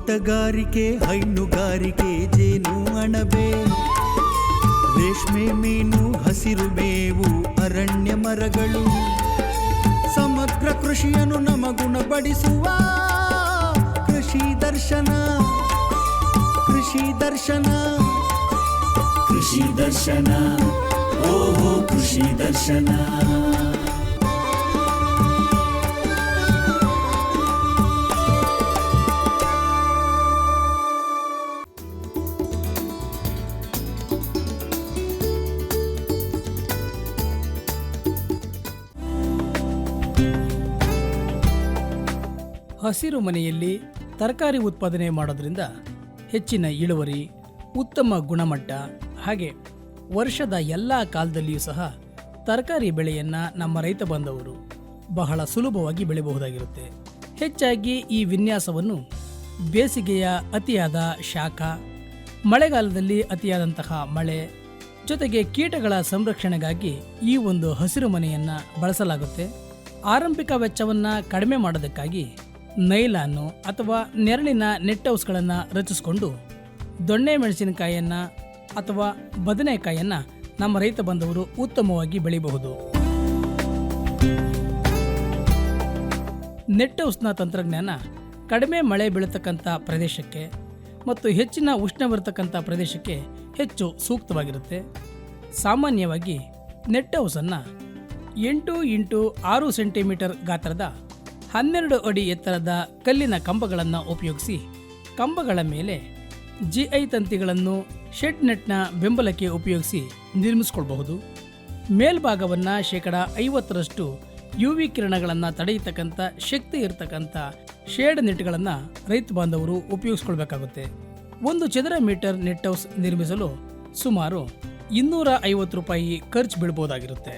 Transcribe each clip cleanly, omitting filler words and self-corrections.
ತೋಟಗಾರಿಕೆ, ಹೈನುಗಾರಿಕೆ, ಜೇನು ಅಣಬೆ, ರೇಷ್ಮೆ, ಮೀನು, ಹಸಿರು ಮೇವು, ಅರಣ್ಯ ಮರಗಳು, ಸಮಗ್ರ ಕೃಷಿಯನ್ನು ನಮಗುಣಪಡಿಸುವ ಕೃಷಿ ದರ್ಶನ. ಕೃಷಿ ದರ್ಶನ, ಕೃಷಿ ದರ್ಶನ, ಓಹೋ ಕೃಷಿ ದರ್ಶನ. ಹಸಿರು ಮನೆಯಲ್ಲಿ ತರಕಾರಿ ಉತ್ಪಾದನೆ ಮಾಡೋದ್ರಿಂದ ಹೆಚ್ಚಿನ ಇಳುವರಿ, ಉತ್ತಮ ಗುಣಮಟ್ಟ, ಹಾಗೆ ವರ್ಷದ ಎಲ್ಲ ಕಾಲದಲ್ಲಿಯೂ ಸಹ ತರಕಾರಿ ಬೆಳೆಯನ್ನು ನಮ್ಮ ರೈತ ಬಾಂಧವರು ಬಹಳ ಸುಲಭವಾಗಿ ಬೆಳೆಯಬಹುದಾಗಿರುತ್ತೆ. ಹೆಚ್ಚಾಗಿ ಈ ವಿನ್ಯಾಸವನ್ನು ಬೇಸಿಗೆಯ ಅತಿಯಾದ ಶಾಖ, ಮಳೆಗಾಲದಲ್ಲಿ ಅತಿಯಾದಂತಹ ಮಳೆ, ಜೊತೆಗೆ ಕೀಟಗಳ ಸಂರಕ್ಷಣೆಗಾಗಿ ಈ ಒಂದು ಹಸಿರು ಮನೆಯನ್ನು ಬಳಸಲಾಗುತ್ತೆ. ಆರಂಭಿಕ ವೆಚ್ಚವನ್ನು ಕಡಿಮೆ ಮಾಡೋದಕ್ಕಾಗಿ ನೈಲಾನು ಅಥವಾ ನೆರಳಿನ ನೆಟ್ ಹೌಸ್ಗಳನ್ನು ರಚಿಸಿಕೊಂಡು ದೊಣ್ಣೆ ಮೆಣಸಿನಕಾಯಿಯನ್ನು ಅಥವಾ ಬದನೆಕಾಯಿಯನ್ನು ನಮ್ಮ ರೈತ ಬಾಂಧವರು ಉತ್ತಮವಾಗಿ ಬೆಳೆಯಬಹುದು. ನೆಟ್ ಹೌಸ್ನ ತಂತ್ರಜ್ಞಾನ ಕಡಿಮೆ ಮಳೆ ಬೀಳತಕ್ಕಂಥ ಪ್ರದೇಶಕ್ಕೆ ಮತ್ತು ಹೆಚ್ಚಿನ ಉಷ್ಣವಿರತಕ್ಕಂಥ ಪ್ರದೇಶಕ್ಕೆ ಹೆಚ್ಚು ಸೂಕ್ತವಾಗಿರುತ್ತೆ. ಸಾಮಾನ್ಯವಾಗಿ ನೆಟ್ ಹೌಸನ್ನು 8x6 ಸೆಂಟಿಮೀಟರ್ ಗಾತ್ರದ 12 ಅಡಿ ಎತ್ತರದ ಕಲ್ಲಿನ ಕಂಬಗಳನ್ನು ಉಪಯೋಗಿಸಿ ಕಂಬಗಳ ಮೇಲೆ GI ತಂತಿಗಳನ್ನು ಶೆಡ್ ನೆಟ್ನ ಬೆಂಬಲಕ್ಕೆ ಉಪಯೋಗಿಸಿ ನಿರ್ಮಿಸಿಕೊಳ್ಳಬಹುದು. ಮೇಲ್ಭಾಗವನ್ನು 50% UV ಕಿರಣಗಳನ್ನು ತಡೆಯತಕ್ಕಂಥ ಶಕ್ತಿ ಇರತಕ್ಕಂಥ ಶೇಡ್ ನೆಟ್ಗಳನ್ನು ರೈತ ಬಾಂಧವರು ಉಪಯೋಗಿಸ್ಕೊಳ್ಬೇಕಾಗುತ್ತೆ. 1 ಚದರ ಮೀಟರ್ ನೆಟ್ ಹೌಸ್ ನಿರ್ಮಿಸಲು ಸುಮಾರು 250 ರೂಪಾಯಿ ಖರ್ಚು ಬೀಳಬಹುದಾಗಿರುತ್ತೆ.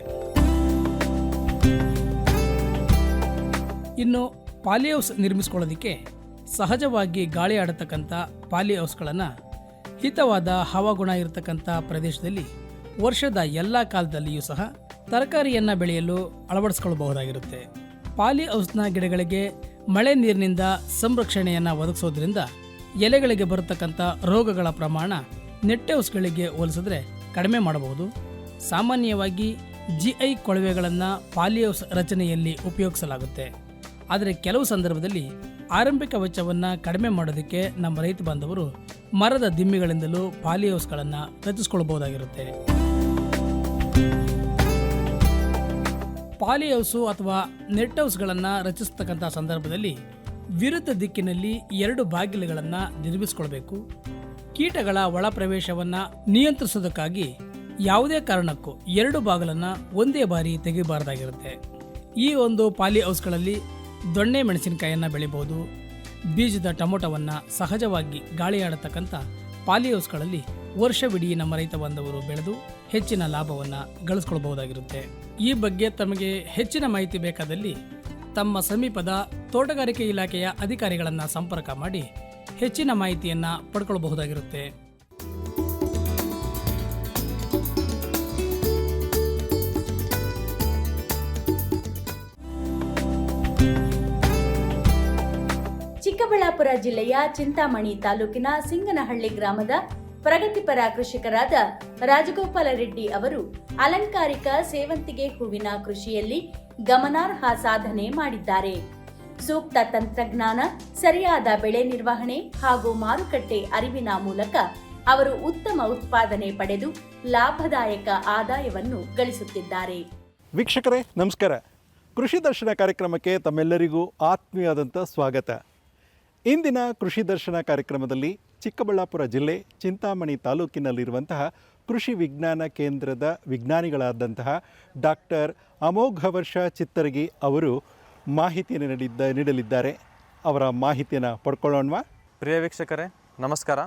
ಇನ್ನು ಪಾಲಿ ಹೌಸ್ ನಿರ್ಮಿಸ್ಕೊಳ್ಳೋದಕ್ಕೆ ಸಹಜವಾಗಿ ಗಾಳಿ ಆಡತಕ್ಕಂಥ ಪಾಲಿ ಹೌಸ್ಗಳನ್ನು ಹಿತವಾದ ಹವಾಗುಣ ಇರತಕ್ಕಂಥ ಪ್ರದೇಶದಲ್ಲಿ ವರ್ಷದ ಎಲ್ಲ ಕಾಲದಲ್ಲಿಯೂ ಸಹ ತರಕಾರಿಯನ್ನು ಬೆಳೆಯಲು ಅಳವಡಿಸ್ಕೊಳ್ಬಹುದಾಗಿರುತ್ತೆ. ಪಾಲಿ ಹೌಸ್ನ ಗಿಡಗಳಿಗೆ ಮಳೆ ನೀರಿನಿಂದ ಸಂರಕ್ಷಣೆಯನ್ನು ಒದಗಿಸೋದ್ರಿಂದ ಎಲೆಗಳಿಗೆ ಬರತಕ್ಕಂಥ ರೋಗಗಳ ಪ್ರಮಾಣ ನೆಟ್ ಹೌಸ್ಗಳಿಗೆ ಹೋಲಿಸಿದ್ರೆ ಕಡಿಮೆ ಮಾಡಬಹುದು. ಸಾಮಾನ್ಯವಾಗಿ GI ಕೊಳವೆಗಳನ್ನು ಪಾಲಿ ಹೌಸ್ ರಚನೆಯಲ್ಲಿ ಉಪಯೋಗಿಸಲಾಗುತ್ತೆ. ಆದರೆ ಕೆಲವು ಸಂದರ್ಭದಲ್ಲಿ ಆರಂಭಿಕ ವೆಚ್ಚವನ್ನು ಕಡಿಮೆ ಮಾಡೋದಕ್ಕೆ ನಮ್ಮ ರೈತ ಬಾಂಧವರು ಮರದ ದಿಮ್ಮಿಗಳಿಂದಲೂ ಪಾಲಿ ಹೌಸ್ಗಳನ್ನು ರಚಿಸಿಕೊಳ್ಳಬಹುದಾಗಿರುತ್ತೆ. ಪಾಲಿ ಹೌಸು ಅಥವಾ ನೆಟ್ ಹೌಸ್ಗಳನ್ನು ರಚಿಸತಕ್ಕಂಥ ಸಂದರ್ಭದಲ್ಲಿ ವಿರುದ್ಧ ದಿಕ್ಕಿನಲ್ಲಿ 2 ಬಾಗಿಲುಗಳನ್ನು ನಿರ್ಮಿಸಿಕೊಳ್ಬೇಕು. ಕೀಟಗಳ ಒಳ ಪ್ರವೇಶವನ್ನು ನಿಯಂತ್ರಿಸೋದಕ್ಕಾಗಿ ಯಾವುದೇ ಕಾರಣಕ್ಕೂ 2 ಬಾಗಿಲನ್ನು ಒಂದೇ ಬಾರಿ ತೆಗೆಯಬಾರದಾಗಿರುತ್ತೆ. ಈ ಒಂದು ಪಾಲಿ ಹೌಸ್ಗಳಲ್ಲಿ ದೊಣ್ಣೆ ಮೆಣಸಿನಕಾಯಿಯನ್ನು ಬೆಳಿಬಹುದು. ಬೀಜದ ಟೊಮೊಟೊವನ್ನು ಸಹಜವಾಗಿ ಗಾಳಿ ಆಡತಕ್ಕಂಥ ಪಾಲಿ ಹೌಸ್ಗಳಲ್ಲಿ ವರ್ಷವಿಡೀ ನಮ್ಮ ರೈತ ಬಾಂಧವರು ಬೆಳೆದು ಹೆಚ್ಚಿನ ಲಾಭವನ್ನು ಗಳಿಸ್ಕೊಳ್ಬಹುದಾಗಿರುತ್ತೆ. ಈ ಬಗ್ಗೆ ತಮಗೆ ಹೆಚ್ಚಿನ ಮಾಹಿತಿ ಬೇಕಾದಲ್ಲಿ ತಮ್ಮ ಸಮೀಪದ ತೋಟಗಾರಿಕೆ ಇಲಾಖೆಯ ಅಧಿಕಾರಿಗಳನ್ನು ಸಂಪರ್ಕ ಮಾಡಿ ಹೆಚ್ಚಿನ ಮಾಹಿತಿಯನ್ನು ಪಡ್ಕೊಳ್ಬಹುದಾಗಿರುತ್ತೆ. ಚಿಕ್ಕಬಳ್ಳಾಪುರ ಜಿಲ್ಲೆಯ ಚಿಂತಾಮಣಿ ತಾಲೂಕಿನ ಸಿಂಗನಹಳ್ಳಿ ಗ್ರಾಮದ ಪ್ರಗತಿಪರ ಕೃಷಿಕರಾದ ರಾಜಗೋಪಾಲ ರೆಡ್ಡಿ ಅವರು ಅಲಂಕಾರಿಕ ಸೇವಂತಿಗೆ ಹೂವಿನ ಕೃಷಿಯಲ್ಲಿ ಗಮನಾರ್ಹ ಸಾಧನೆ ಮಾಡಿದ್ದಾರೆ. ಸೂಕ್ತ ತಂತ್ರಜ್ಞಾನ, ಸರಿಯಾದ ಬೆಳೆ ನಿರ್ವಹಣೆ ಹಾಗೂ ಮಾರುಕಟ್ಟೆ ಅರಿವಿನ ಮೂಲಕ ಅವರು ಉತ್ತಮ ಉತ್ಪಾದನೆ ಪಡೆದು ಲಾಭದಾಯಕ ಆದಾಯವನ್ನು ಗಳಿಸುತ್ತಿದ್ದಾರೆ. ವೀಕ್ಷಕರೇ ನಮಸ್ಕಾರ. ಕೃಷಿ ದರ್ಶನ ಕಾರ್ಯಕ್ರಮಕ್ಕೆ ತಮ್ಮೆಲ್ಲರಿಗೂ ಆತ್ಮೀಯವಾದಂಥ ಸ್ವಾಗತ. ಇಂದಿನ ಕೃಷಿ ದರ್ಶನ ಕಾರ್ಯಕ್ರಮದಲ್ಲಿ ಚಿಕ್ಕಬಳ್ಳಾಪುರ ಜಿಲ್ಲೆ ಚಿಂತಾಮಣಿ ತಾಲೂಕಿನಲ್ಲಿರುವಂತಹ ಕೃಷಿ ವಿಜ್ಞಾನ ಕೇಂದ್ರದ ವಿಜ್ಞಾನಿಗಳಾದಂತಹ ಡಾಕ್ಟರ್ ಅಮೋಘವರ್ಷ ಚಿತ್ತರಗಿ ಅವರು ಮಾಹಿತಿಯನ್ನು ನೀಡಲಿದ್ದಾರೆ. ಅವರ ಮಾಹಿತಿಯನ್ನು ಪಡ್ಕೊಳ್ಳೋಣವಾ? ಪ್ರಿಯ ವೀಕ್ಷಕರೇ ನಮಸ್ಕಾರ.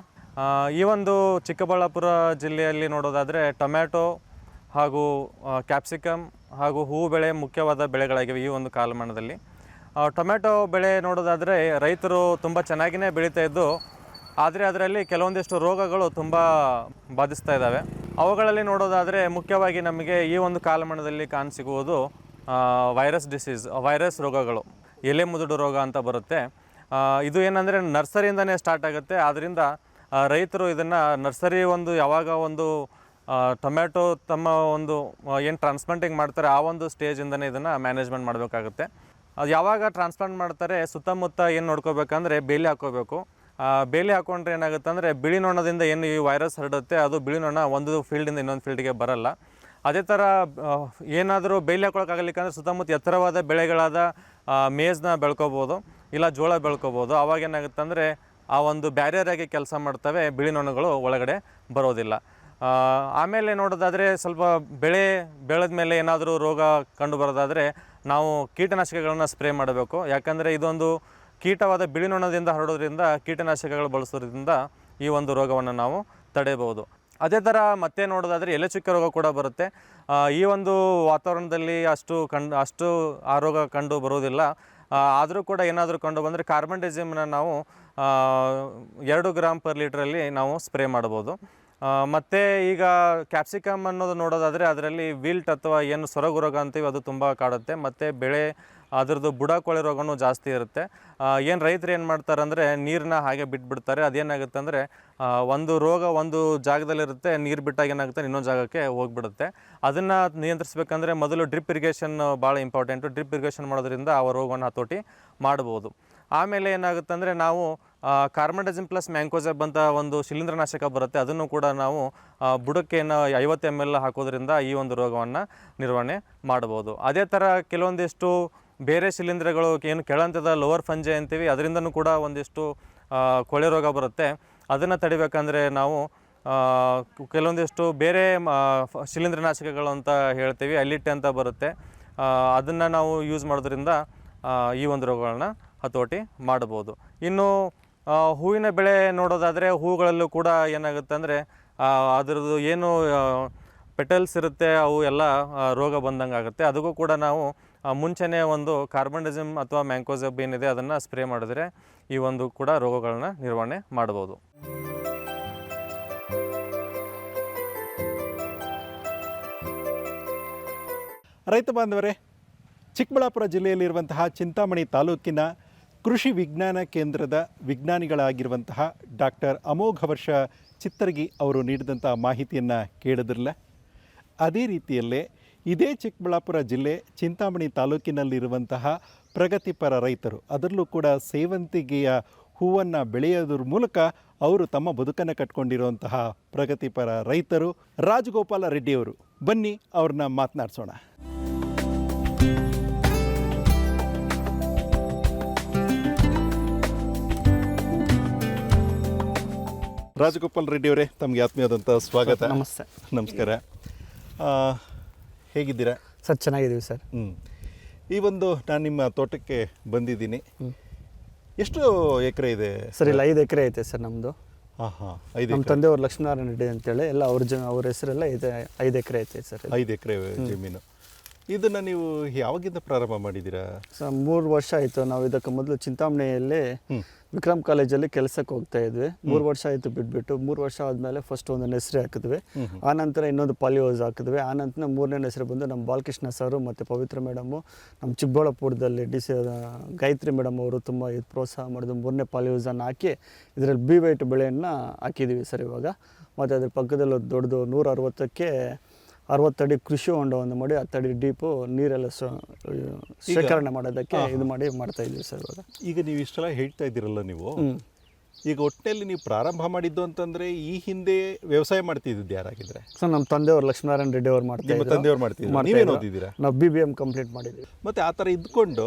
ಈ ಒಂದು ಚಿಕ್ಕಬಳ್ಳಾಪುರ ಜಿಲ್ಲೆಯಲ್ಲಿ ನೋಡೋದಾದರೆ ಟೊಮ್ಯಾಟೊ ಹಾಗೂ ಕ್ಯಾಪ್ಸಿಕಮ್ ಹಾಗೂ ಹೂವು ಬೆಳೆ ಮುಖ್ಯವಾದ ಬೆಳೆಗಳಾಗಿವೆ. ಈ ಒಂದು ಕಾಲಮಾನದಲ್ಲಿ ಟೊಮ್ಯಾಟೊ ಬೆಳೆ ನೋಡೋದಾದರೆ ರೈತರು ತುಂಬ ಚೆನ್ನಾಗಿಯೇ ಬೆಳೀತಾ ಇದ್ದು, ಆದರೆ ಅದರಲ್ಲಿ ಕೆಲವೊಂದಿಷ್ಟು ರೋಗಗಳು ತುಂಬ ಬಾಧಿಸ್ತಾ ಇದ್ದಾವೆ. ಅವುಗಳಲ್ಲಿ ನೋಡೋದಾದರೆ ಮುಖ್ಯವಾಗಿ ನಮಗೆ ಈ ಒಂದು ಕಾಲಮಾನದಲ್ಲಿ ಕಾಣಸಿಗುವುದು ವೈರಸ್ ರೋಗಗಳು, ಎಲೆ ಮುದುಡು ರೋಗ ಅಂತ ಬರುತ್ತೆ. ಇದು ಏನಂದರೆ ನರ್ಸರಿಯಿಂದನೇ ಸ್ಟಾರ್ಟ್ ಆಗುತ್ತೆ. ಆದ್ದರಿಂದ ರೈತರು ಇದನ್ನು ನರ್ಸರಿ ಒಂದು ಯಾವಾಗ ಒಂದು ಟೊಮ್ಯಾಟೊ ತಮ್ಮ ಒಂದು ಏನು ಟ್ರಾನ್ಸ್ಪ್ಲಾಂಟಿಂಗ್ ಮಾಡ್ತಾರೆ ಆ ಒಂದು ಸ್ಟೇಜಿಂದನೇ ಇದನ್ನು ಮ್ಯಾನೇಜ್ಮೆಂಟ್ ಮಾಡಬೇಕಾಗುತ್ತೆ. ಅದು ಯಾವಾಗ ಟ್ರಾನ್ಸ್ಪ್ಲಾಂಟ್ ಮಾಡ್ತಾರೆ ಸುತ್ತಮುತ್ತ ಏನು ನೋಡ್ಕೋಬೇಕಂದ್ರೆ ಬೇಲಿ ಹಾಕ್ಕೋಬೇಕು. ಬೇಲಿ ಹಾಕ್ಕೊಂಡ್ರೆ ಏನಾಗುತ್ತೆ ಅಂದರೆ ಬಿಳಿ ನೊಣದಿಂದ ಏನು ಈ ವೈರಸ್ ಹರಡುತ್ತೆ ಅದು ಬಿಳಿ ನೊಣ ಒಂದು ಫೀಲ್ಡಿಂದ ಇನ್ನೊಂದು ಫೀಲ್ಡಿಗೆ ಬರಲ್ಲ. ಅದೇ ಥರ ಏನಾದರೂ ಬೇಲಿ ಹಾಕ್ಕೊಳಕ್ಕಾಗಲಿಕ್ಕಂದ್ರೆ ಸುತ್ತಮುತ್ತ ಎತ್ತರವಾದ ಬೆಳೆಗಳಾದ ಮೇಜ್ನ ಬೆಳ್ಕೊಬೋದು, ಇಲ್ಲ ಜೋಳ ಬೆಳ್ಕೊಬೋದು. ಆವಾಗ ಏನಾಗುತ್ತೆ ಅಂದರೆ ಆ ಒಂದು ಬ್ಯಾರಿಯರಾಗಿ ಕೆಲಸ ಮಾಡ್ತವೆ, ಬಿಳಿ ನೊಣಗಳು ಒಳಗಡೆ ಬರೋದಿಲ್ಲ. ಆಮೇಲೆ ನೋಡೋದಾದರೆ ಸ್ವಲ್ಪ ಬೆಳೆದ ಮೇಲೆ ಏನಾದರೂ ರೋಗ ಕಂಡು ಬರೋದಾದರೆ ನಾವು ಕೀಟನಾಶಕಗಳನ್ನು ಸ್ಪ್ರೇ ಮಾಡಬೇಕು. ಯಾಕಂದರೆ ಇದೊಂದು ಕೀಟವಾದ ಬಿಳಿ ನೊಣದಿಂದ ಹರಡೋದ್ರಿಂದ ಕೀಟನಾಶಕಗಳು ಬಳಸೋದ್ರಿಂದ ಈ ಒಂದು ರೋಗವನ್ನು ನಾವು ತಡೆಯಬಹುದು. ಅದೇ ಥರ ಮತ್ತೆ ನೋಡೋದಾದರೆ ಎಲೆ ಚುಕ್ಕೆ ರೋಗ ಕೂಡ ಬರುತ್ತೆ. ಈ ಒಂದು ವಾತಾವರಣದಲ್ಲಿ ಅಷ್ಟು ಆ ರೋಗ ಕಂಡು ಬರೋದಿಲ್ಲ. ಆದರೂ ಕೂಡ ಏನಾದರೂ ಕಂಡು ಬಂದರೆ ಕಾರ್ಬನ್ಡಿಜಿಮ್ನ ನಾವು 2 ಗ್ರಾಮ್ ಪರ್ ಲೀಟ್ರಲ್ಲಿ ನಾವು ಸ್ಪ್ರೇ ಮಾಡ್ಬೋದು. ಮತ್ತು ಈಗ ಕ್ಯಾಪ್ಸಿಕಮ್ ಅನ್ನೋದು ನೋಡೋದಾದರೆ ಅದರಲ್ಲಿ ವಿಲ್ಟ್ ಅಥವಾ ಏನು ಸೊರಗು ರೋಗ ಅಂತೀವಿ ಅದು ತುಂಬ ಕಾಡುತ್ತೆ. ಮತ್ತು ಅದರದ್ದು ಬುಡ ಕೊಳೆ ರೋಗನೂ ಜಾಸ್ತಿ ಇರುತ್ತೆ. ಏನು ರೈತರು ಏನು ಮಾಡ್ತಾರೆ ಅಂದರೆ ನೀರನ್ನ ಹಾಗೆ ಬಿಟ್ಬಿಡ್ತಾರೆ. ಅದೇನಾಗುತ್ತೆ ಅಂದರೆ ಒಂದು ರೋಗ ಒಂದು ಜಾಗದಲ್ಲಿರುತ್ತೆ, ನೀರು ಬಿಟ್ಟಾಗ ಏನಾಗುತ್ತೆ ಇನ್ನೊಂದು ಜಾಗಕ್ಕೆ ಹೋಗಿಬಿಡುತ್ತೆ. ಅದನ್ನು ನಿಯಂತ್ರಿಸಬೇಕಂದ್ರೆ ಮೊದಲು ಡ್ರಿಪ್ ಇರಿಗೇಷನ್ ಭಾಳ ಇಂಪಾರ್ಟೆಂಟು. ಡ್ರಿಪ್ ಇರಿಗೇಷನ್ ಮಾಡೋದ್ರಿಂದ ಆ ರೋಗವನ್ನು ಹತೋಟಿ ಮಾಡ್ಬೋದು. ಆಮೇಲೆ ಏನಾಗುತ್ತೆ ಅಂದರೆ ನಾವು ಕಾರ್ಬನ್ಡಜಿಮ್ ಪ್ಲಸ್ ಮ್ಯಾಂಕೋಜೆಬ್ ಅಂತ ಒಂದು ಶಿಲೀಂಧ್ರನಾಶಕ ಬರುತ್ತೆ, ಅದನ್ನು ಕೂಡ ನಾವು ಬುಡಕ್ಕೆ 50 ml ಹಾಕೋದ್ರಿಂದ ಈ ಒಂದು ರೋಗವನ್ನು ನಿರ್ವಹಣೆ ಮಾಡ್ಬೋದು. ಅದೇ ಥರ ಕೆಲವೊಂದಿಷ್ಟು ಬೇರೆ ಶಿಲೀಂಧ್ರಗಳು ಏನು ಕೆಳಹಂತದ ಲೋವರ್ ಫಂಜೆ ಅಂತೀವಿ, ಅದರಿಂದನೂ ಕೂಡ ಒಂದಿಷ್ಟು ಕೊಳೆ ರೋಗ ಬರುತ್ತೆ. ಅದನ್ನು ತಡಿಬೇಕಂದ್ರೆ ನಾವು ಕೆಲವೊಂದಿಷ್ಟು ಬೇರೆ ಶಿಲೀಂಧ್ರನಾಶಕಗಳು ಅಂತ ಹೇಳ್ತೀವಿ, ಅಲಿಟ್ ಅಂತ ಬರುತ್ತೆ. ಅದನ್ನು ನಾವು ಯೂಸ್ ಮಾಡೋದ್ರಿಂದ ಈ ಒಂದು ರೋಗಗಳನ್ನ ಹತೋಟಿ ಮಾಡ್ಬೋದು. ಇನ್ನು ಹೂವಿನ ಬೆಳೆ ನೋಡೋದಾದರೆ ಹೂಗಳಲ್ಲೂ ಕೂಡ ಏನಾಗುತ್ತೆ ಅಂದರೆ ಅದರದ್ದು ಏನು ಪೆಟಲ್ಸ್ ಇರುತ್ತೆ ಅವು ಎಲ್ಲ ರೋಗ ಬಂದಂಗೆ ಆಗುತ್ತೆ. ಅದಕ್ಕೂ ಕೂಡ ನಾವು ಮುಂಚೆನೇ ಒಂದು ಕಾರ್ಬನ್ಡಜಿಮ್ ಅಥವಾ ಮ್ಯಾಂಕೋಜೆಬ್ ಏನಿದೆ ಅದನ್ನು ಸ್ಪ್ರೇ ಮಾಡಿದ್ರೆ ಈ ಒಂದು ಕೂಡ ರೋಗಗಳನ್ನ ನಿರ್ವಹಣೆ ಮಾಡ್ಬೋದು. ರೈತ ಬಾಂಧವರೇ, ಚಿಕ್ಕಬಳ್ಳಾಪುರ ಜಿಲ್ಲೆಯಲ್ಲಿರುವಂತಹ ಚಿಂತಾಮಣಿ ತಾಲೂಕಿನ ಕೃಷಿ ವಿಜ್ಞಾನ ಕೇಂದ್ರದ ವಿಜ್ಞಾನಿಗಳಾಗಿರುವಂತಹ ಡಾಕ್ಟರ್ ಅಮೋಘ ವರ್ಷ ಚಿತ್ತರ್ಗಿ ಅವರು ನೀಡಿದಂಥ ಮಾಹಿತಿಯನ್ನು ಕೇಳಿದ್ರಲ್ಲ, ಅದೇ ರೀತಿಯಲ್ಲೇ ಇದೇ ಚಿಕ್ಕಬಳ್ಳಾಪುರ ಜಿಲ್ಲೆ ಚಿಂತಾಮಣಿ ತಾಲೂಕಿನಲ್ಲಿರುವಂತಹ ಪ್ರಗತಿಪರ ರೈತರು, ಅದರಲ್ಲೂ ಕೂಡ ಸೇವಂತಿಗೆಯ ಹೂವನ್ನು ಬೆಳೆಯೋದ್ರ ಮೂಲಕ ಅವರು ತಮ್ಮ ಬದುಕನ್ನು ಕಟ್ಕೊಂಡಿರುವಂತಹ ಪ್ರಗತಿಪರ ರೈತರು ರಾಜಗೋಪಾಲ ರೆಡ್ಡಿಯವರು. ಬನ್ನಿ ಅವ್ರನ್ನ ಮಾತನಾಡಿಸೋಣ. ರಾಜಗೋಪಾಲ್ ರೆಡ್ಡಿ ಅವರೇ, ತಮಗೆ ಆತ್ಮೀಯವಾದಂಥ ಸ್ವಾಗತ. ನಮಸ್ತೆ. ನಮಸ್ಕಾರ. ಹೇಗಿದ್ದೀರಾ ಸರ್? ಚೆನ್ನಾಗಿದ್ದೀವಿ ಸರ್. ಈ ಒಂದು ನಾನು ನಿಮ್ಮ ತೋಟಕ್ಕೆ ಬಂದಿದ್ದೀನಿ. ಎಷ್ಟು ಎಕರೆ ಇದೆ ಸರ್? ಇಲ್ಲ 5 ಎಕರೆ ಐತೆ ಸರ್ ನಮ್ಮದು. ಹಾಂ ಹಾಂ 5 ನಮ್ಮ ತಂದೆಯವರು ಲಕ್ಷ್ಮೀನಾರಾಯಣ ರೆಡ್ಡಿ ಅಂತೇಳಿ ಎಲ್ಲ ಅವ್ರ ಹೆಸರೆಲ್ಲ ಇದೆ. 5 ಎಕರೆ ಐತೆ ಸರ್. 5 ಎಕರೆ ಜಮೀನು. ಇದನ್ನು ನೀವು ಯಾವಾಗಿಂದ ಪ್ರಾರಂಭ ಮಾಡಿದ್ದೀರಾ? ಸರ್ 3 ವರ್ಷ ಆಯಿತು. ನಾವು ಇದಕ್ಕೆ ಮೊದಲು ಚಿಂತಾಮಣಿಯಲ್ಲಿ ವಿಕ್ರಮ್ ಕಾಲೇಜಲ್ಲಿ ಕೆಲಸಕ್ಕೆ ಹೋಗ್ತಾ ಇದ್ವಿ. 3 ವರ್ಷ ಆಯಿತು ಬಿಟ್ಬಿಟ್ಟು. 3 ವರ್ಷ ಆದಮೇಲೆ ಫಸ್ಟ್ ಒಂದು ಹೆಸರು ಹಾಕಿದ್ವಿ, ಆನಂತರ ಇನ್ನೊಂದು ಪಾಲಿಯೋಸ್ ಹಾಕಿದ್ವಿ. ಆನಂತರ 3ನೇ ಹೆಸರು ಬಂದು ನಮ್ಮ ಬಾಲಕೃಷ್ಣ ಸರು ಮತ್ತು ಪವಿತ್ರ ಮೇಡಮು, ನಮ್ಮ ಚಿಕ್ಕಬಳ್ಳಾಪುರದಲ್ಲಿ ಗಾಯತ್ರಿ ಮೇಡಮ್ ಅವರು ತುಂಬ ಪ್ರೋತ್ಸಾಹ ಮಾಡಿದ್ರು. 3ನೇ ಪಾಲಿಯೋಸನ್ನು ಹಾಕಿ ಇದರಲ್ಲಿ ಬಿ ವೈಟ್ ಬೆಳೆಯನ್ನು ಹಾಕಿದ್ದೀವಿ ಸರ್ ಇವಾಗ. ಮತ್ತು ಅದ್ರ ಪಕ್ಕದಲ್ಲಿ ದೊಡ್ಡದು 160ಕ್ಕೆ 60 ಅಡಿ ಕೃಷಿ ಹೊಂಡವನ್ನು ಮಾಡಿ 10 ಅಡಿ ಡೀಪು ನೀರೆಲ್ಲ ಶೇಖರಣೆ ಮಾಡೋದಕ್ಕೆ ಇದು ಮಾಡ್ತಾ ಇದ್ದೀವಿ ಸರ್ ಇವಾಗ. ಈಗ ನೀವು ಇಷ್ಟೆಲ್ಲ ಹೇಳ್ತಾ ಇದ್ದೀರಲ್ಲ, ನೀವು ಈಗ ಒಟ್ಟಿನಲ್ಲಿ ನೀವು ಪ್ರಾರಂಭ ಮಾಡಿದ್ದು ಅಂತಂದರೆ ಈ ಹಿಂದೆ ವ್ಯವಸಾಯ ಮಾಡ್ತಿದ್ದು ಯಾರಾಗಿದ್ರೆ? ಸರ್ ನಮ್ಮ ತಂದೆಯವರು ಲಕ್ಷ್ಮೀನಾರಾಯಣ ರೆಡ್ಡಿ ಅವರು ಮಾಡ್ತಾರೆ. ತಂದೆಯವ್ರು ಮಾಡ್ತಿದ್ರು, ನೀವೇನು ಓದಿದ್ದೀರಾ? ನಾವು BBM ಕಂಪ್ಲೀಟ್ ಮಾಡಿದ್ದೀವಿ. ಮತ್ತೆ ಆ ಥರ ಇದ್ಕೊಂಡು